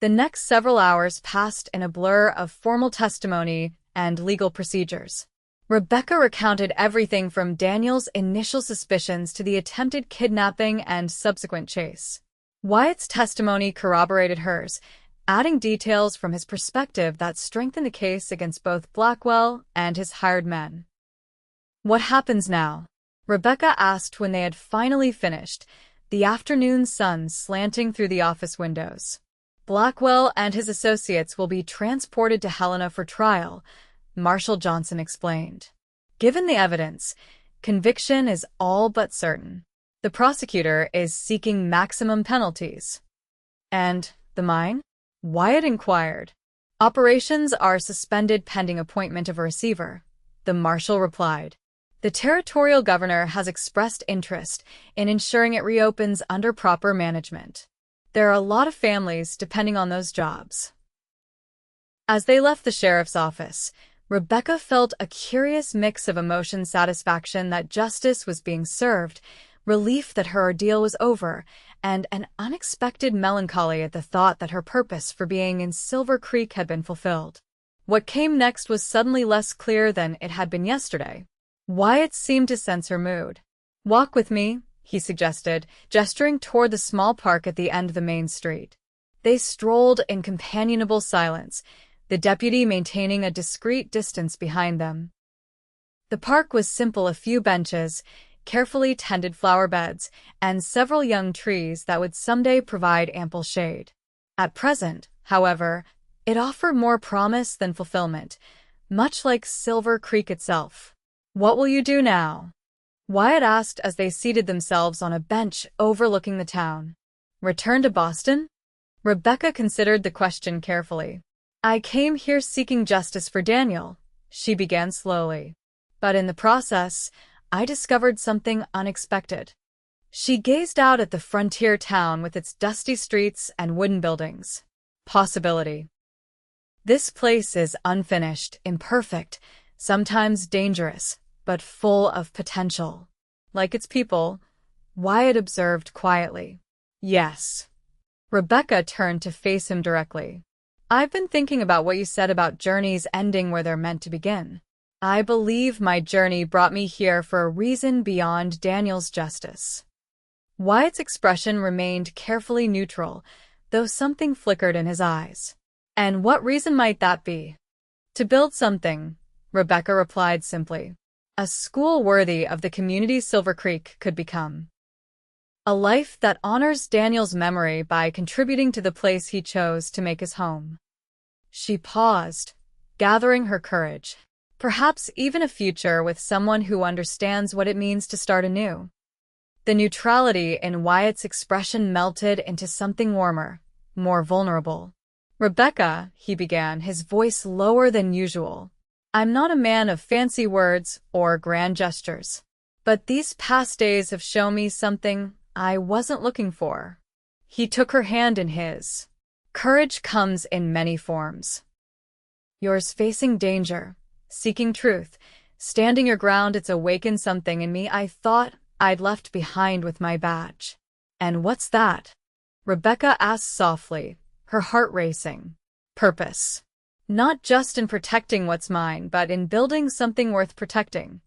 The next several hours passed in a blur of formal testimony and legal procedures. Rebecca recounted everything from Daniel's initial suspicions to the attempted kidnapping and subsequent chase. Wyatt's testimony corroborated hers, adding details from his perspective that strengthened the case against both Blackwell and his hired men. "What happens now?" Rebecca asked when they had finally finished, the afternoon sun slanting through the office windows. "Blackwell and his associates will be transported to Helena for trial," Marshal Johnson explained. "Given the evidence, Conviction is all but certain. The prosecutor is seeking maximum penalties. And the mine? Wyatt inquired. Operations are suspended pending appointment of a receiver, the marshal replied. The territorial governor has expressed interest in ensuring it reopens under proper management. There are a lot of families depending on those jobs. As they left the sheriff's office, Rebecca felt a curious mix of emotion: satisfaction that justice was being served, relief that her ordeal was over, and an unexpected melancholy at the thought that her purpose for being in Silver Creek had been fulfilled. What came next was suddenly less clear than it had been yesterday. Wyatt seemed to sense her mood. "Walk with me," he suggested, gesturing toward the small park at the end of the main street. They strolled in companionable silence, the deputy maintaining a discreet distance behind them. The park was simple: a few benches, carefully tended flower beds, and several young trees that would someday provide ample shade. At present, however, it offered more promise than fulfillment, much like Silver Creek itself. "What will you do now?" Wyatt asked as they seated themselves on a bench overlooking the town. "Return to Boston?" Rebecca considered the question carefully. "I came here seeking justice for Daniel," she began slowly. "But in the process, I discovered something unexpected." She gazed out at the frontier town with its dusty streets and wooden buildings. Possibility. This place is unfinished, imperfect, sometimes dangerous, but full of potential. Like its people, Wyatt observed quietly. "Yes." Rebecca turned to face him directly. "I've been thinking about what you said about journeys ending where they're meant to begin. I believe my journey brought me here for a reason beyond Daniel's justice." Wyatt's expression remained carefully neutral, though something flickered in his eyes. "And what reason might that be?" "To build something," Rebecca replied simply. "A school worthy of the community Silver Creek could become. A life that honors Daniel's memory by contributing to the place he chose to make his home." She paused, gathering her courage. Perhaps even a future with someone who understands what it means to start anew. The neutrality in Wyatt's expression melted into something warmer, more vulnerable. "Rebecca," he began, his voice lower than usual, "I'm not a man of fancy words or grand gestures. But these past days have shown me something I wasn't looking for." He took her hand in his. "Courage comes in many forms. Yours facing danger, seeking truth, standing your ground. It's awakened something in me I thought I'd left behind with my badge." "And what's that?" Rebecca asked softly, her heart racing. "Purpose. Not just in protecting what's mine, but in building something worth protecting."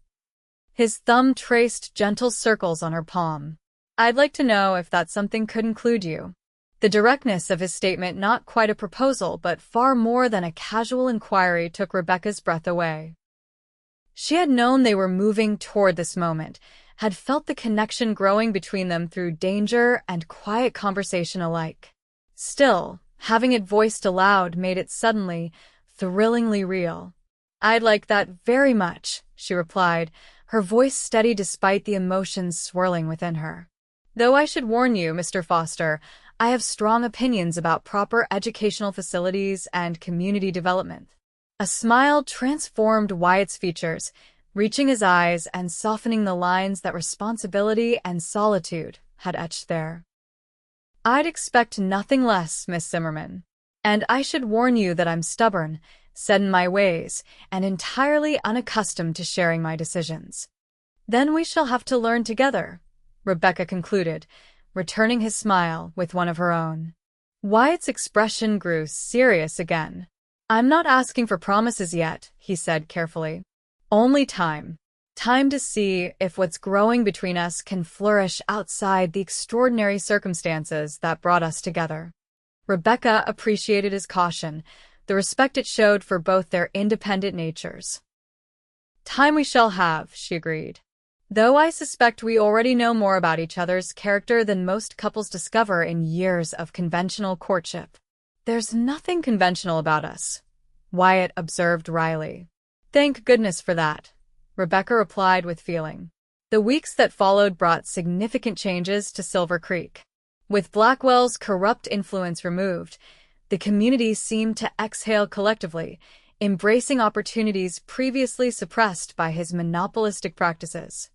His thumb traced gentle circles on her palm. "I'd like to know if that something could include you." The directness of his statement, not quite a proposal, but far more than a casual inquiry, took Rebecca's breath away. She had known they were moving toward this moment, had felt the connection growing between them through danger and quiet conversation alike. Still, having it voiced aloud made it suddenly, thrillingly real. "I'd like that very much," she replied, her voice steady despite the emotions swirling within her. "Though I should warn you, Mr. Foster, I have strong opinions about proper educational facilities and community development." A smile transformed Wyatt's features, reaching his eyes and softening the lines that responsibility and solitude had etched there. "I'd expect nothing less, Miss Zimmerman. And I should warn you that I'm stubborn, set in my ways, and entirely unaccustomed to sharing my decisions." "Then we shall have to learn together," Rebecca concluded, returning his smile with one of her own. Wyatt's expression grew serious again. "I'm not asking for promises yet," he said carefully. "Only time. Time to see if what's growing between us can flourish outside the extraordinary circumstances that brought us together." Rebecca appreciated his caution, the respect it showed for both their independent natures. "Time we shall have," she agreed. "Though I suspect we already know more about each other's character than most couples discover in years of conventional courtship." "There's nothing conventional about us," Wyatt observed wryly. "Thank goodness for that," Rebecca replied with feeling. The weeks that followed brought significant changes to Silver Creek. With Blackwell's corrupt influence removed, the community seemed to exhale collectively, embracing opportunities previously suppressed by his monopolistic practices.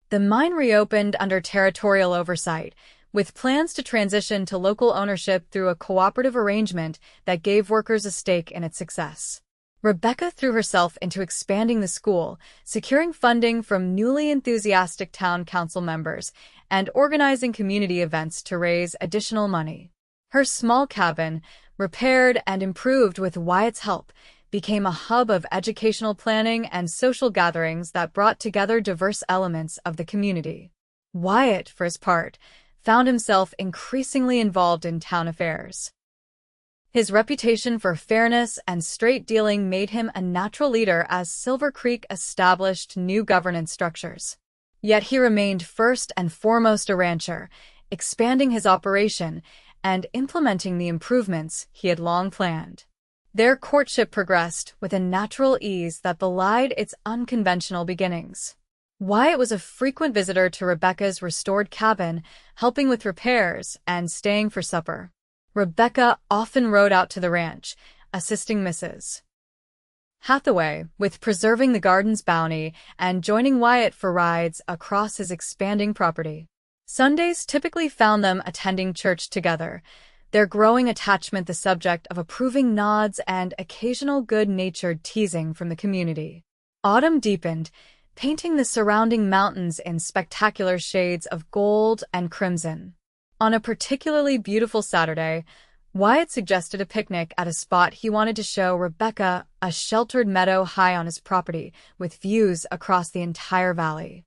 The mine reopened under territorial oversight, with plans to transition to local ownership through a cooperative arrangement that gave workers a stake in its success. Rebecca threw herself into expanding the school, securing funding from newly enthusiastic town council members and organizing community events to raise additional money. Her small cabin, repaired and improved with Wyatt's help, became a hub of educational planning and social gatherings that brought together diverse elements of the community. Wyatt, for his part, found himself increasingly involved in town affairs. His reputation for fairness and straight dealing made him a natural leader as Silver Creek established new governance structures. Yet he remained first and foremost a rancher, expanding his operation and implementing the improvements he had long planned. Their courtship progressed with a natural ease that belied its unconventional beginnings. Wyatt was a frequent visitor to Rebecca's restored cabin, helping with repairs and staying for supper. Rebecca often rode out to the ranch, assisting Mrs. Hathaway with preserving the garden's bounty and joining Wyatt for rides across his expanding property. Sundays typically found them attending church together, their growing attachment the subject of approving nods and occasional good-natured teasing from the community. Autumn deepened, painting the surrounding mountains in spectacular shades of gold and crimson. On a particularly beautiful Saturday, Wyatt suggested a picnic at a spot he wanted to show Rebecca, a sheltered meadow high on his property with views across the entire valley.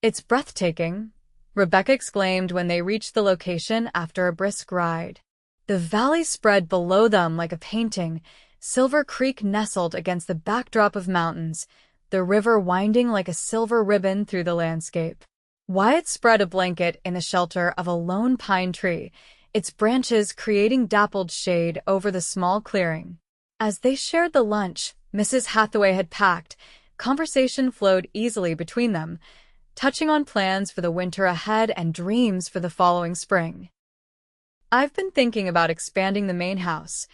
"It's breathtaking," Rebecca exclaimed when they reached the location after a brisk ride. The valley spread below them like a painting, Silver Creek nestled against the backdrop of mountains, the river winding like a silver ribbon through the landscape. Wyatt spread a blanket in the shelter of a lone pine tree, its branches creating dappled shade over the small clearing. As they shared the lunch Mrs. Hathaway had packed, conversation flowed easily between them, touching on plans for the winter ahead and dreams for the following spring. "I've been thinking about expanding the main house,"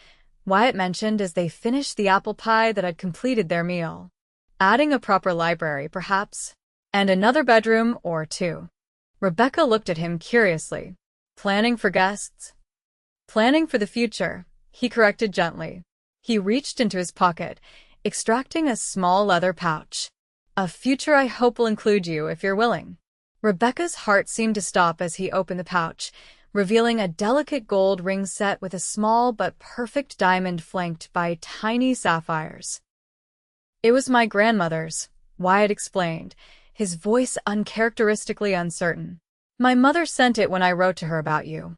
Wyatt mentioned as they finished the apple pie that had completed their meal. "Adding a proper library, perhaps? And another bedroom or two." Rebecca looked at him curiously. "Planning for guests?" "Planning for the future," he corrected gently. He reached into his pocket, extracting a small leather pouch. "A future I hope will include you if you're willing." Rebecca's heart seemed to stop as he opened the pouch, revealing a delicate gold ring set with a small but perfect diamond flanked by tiny sapphires. "It was my grandmother's," Wyatt explained, his voice uncharacteristically uncertain. "My mother sent it when I wrote to her about you."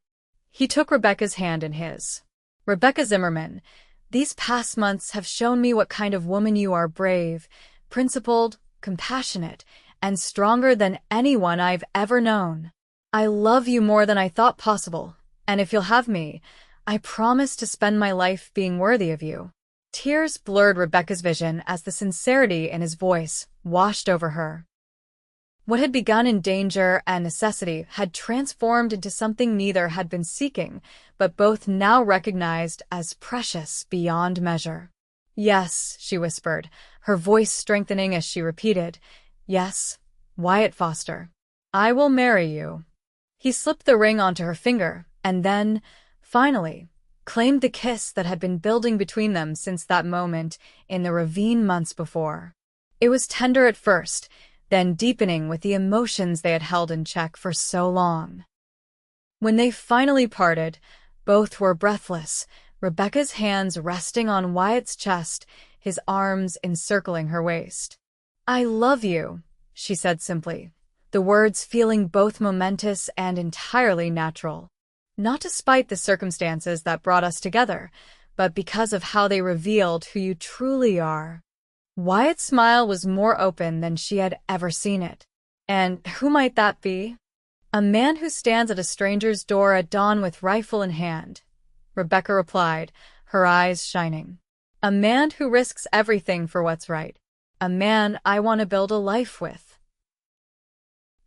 He took Rebecca's hand in his. "Rebecca Zimmerman, these past months have shown me what kind of woman you are: brave, principled, compassionate, and stronger than anyone I've ever known. I love you more than I thought possible, and if you'll have me, I promise to spend my life being worthy of you." Tears blurred Rebecca's vision as the sincerity in his voice washed over her. What had begun in danger and necessity had transformed into something neither had been seeking, but both now recognized as precious beyond measure. "Yes," she whispered, her voice strengthening as she repeated, "Yes, Wyatt Foster. I will marry you." He slipped the ring onto her finger, and then, finally, claimed the kiss that had been building between them since that moment in the ravine months before. It was tender at first, then deepening with the emotions they had held in check for so long. When they finally parted, both were breathless, Rebecca's hands resting on Wyatt's chest, his arms encircling her waist. "I love you," she said simply, the words feeling both momentous and entirely natural. "Not despite the circumstances that brought us together, but because of how they revealed who you truly are." Wyatt's smile was more open than she had ever seen it. "And who might that be?" "A man who stands at a stranger's door at dawn with rifle in hand," Rebecca replied, her eyes shining. "A man who risks everything for what's right. A man I want to build a life with."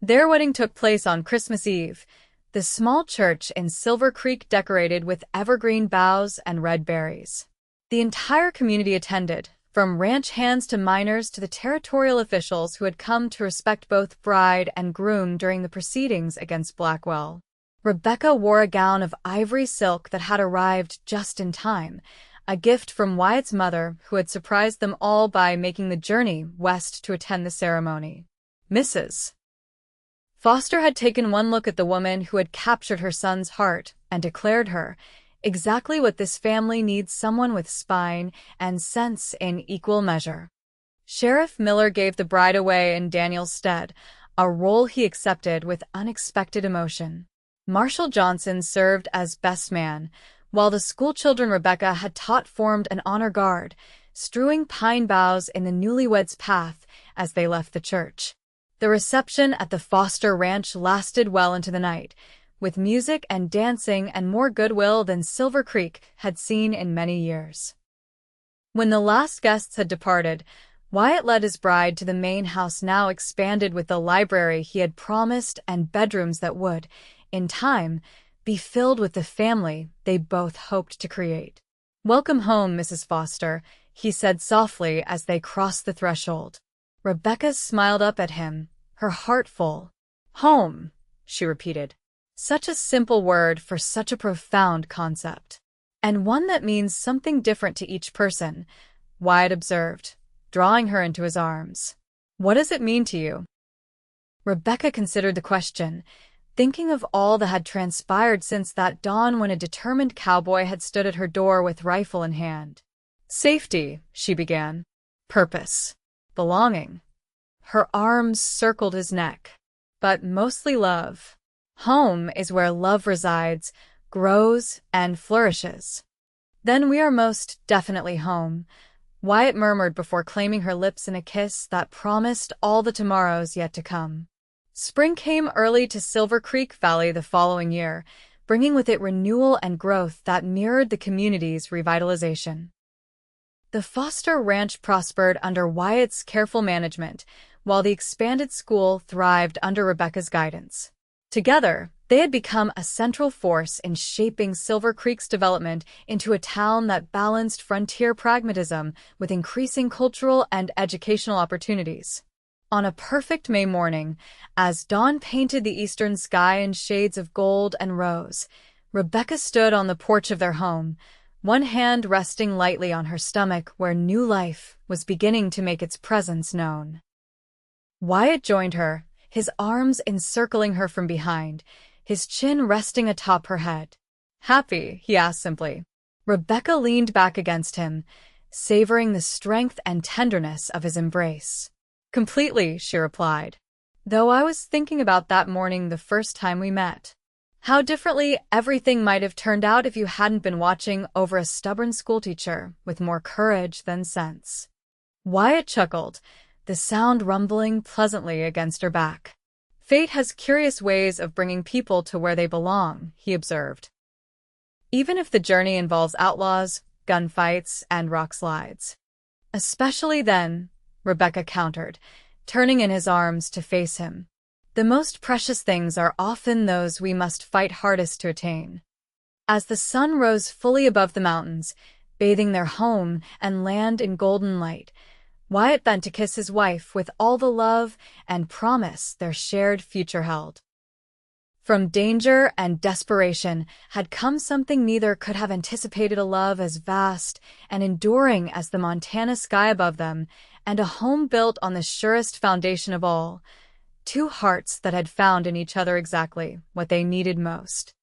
Their wedding took place on Christmas Eve, the small church in Silver Creek decorated with evergreen boughs and red berries. The entire community attended, from ranch hands to miners to the territorial officials who had come to respect both bride and groom during the proceedings against Blackwell. Rebecca wore a gown of ivory silk that had arrived just in time, a gift from Wyatt's mother, who had surprised them all by making the journey west to attend the ceremony. Mrs. Foster had taken one look at the woman who had captured her son's heart and declared her exactly what this family needs: someone with spine and sense in equal measure. Sheriff Miller gave the bride away in Daniel's stead, a role he accepted with unexpected emotion. Marshal Johnson served as best man, while the schoolchildren Rebecca had taught formed an honor guard, strewing pine boughs in the newlyweds' path as they left the church. The reception at the Foster Ranch lasted well into the night, with music and dancing and more goodwill than Silver Creek had seen in many years. When the last guests had departed, Wyatt led his bride to the main house, now expanded with the library he had promised and bedrooms that would, in time, be filled with the family they both hoped to create. "Welcome home, Mrs. Foster," he said softly as they crossed the threshold. Rebecca smiled up at him, her heart full. "Home," she repeated. Such a simple word for such a profound concept. "And one that means something different to each person," Wyatt observed, drawing her into his arms. "What does it mean to you?" Rebecca considered the question, thinking of all that had transpired since that dawn when a determined cowboy had stood at her door with rifle in hand. "Safety," she began. "Purpose. Belonging." Her arms circled his neck. "But mostly love. Home is where love resides, grows, and flourishes." "Then we are most definitely home," Wyatt murmured before claiming her lips in a kiss that promised all the tomorrows yet to come. Spring came early to Silver Creek Valley the following year, bringing with it renewal and growth that mirrored the community's revitalization. The Foster Ranch prospered under Wyatt's careful management, while the expanded school thrived under Rebecca's guidance. Together, they had become a central force in shaping Silver Creek's development into a town that balanced frontier pragmatism with increasing cultural and educational opportunities. On a perfect May morning, as dawn painted the eastern sky in shades of gold and rose, Rebecca stood on the porch of their home, one hand resting lightly on her stomach where new life was beginning to make its presence known. Wyatt joined her, his arms encircling her from behind, his chin resting atop her head. "Happy?" he asked simply. Rebecca leaned back against him, savoring the strength and tenderness of his embrace. "Completely," she replied. "Though I was thinking about that morning the first time we met. How differently everything might have turned out if you hadn't been watching over a stubborn schoolteacher with more courage than sense." Wyatt chuckled, the sound rumbling pleasantly against her back. "Fate has curious ways of bringing people to where they belong," he observed. "Even if the journey involves outlaws, gunfights, and rock slides." "Especially then," Rebecca countered, turning in his arms to face him. "The most precious things are often those we must fight hardest to attain." As the sun rose fully above the mountains, bathing their home and land in golden light, Wyatt bent to kiss his wife with all the love and promise their shared future held. From danger and desperation had come something neither could have anticipated: a love as vast and enduring as the Montana sky above them, and a home built on the surest foundation of all, two hearts that had found in each other exactly what they needed most.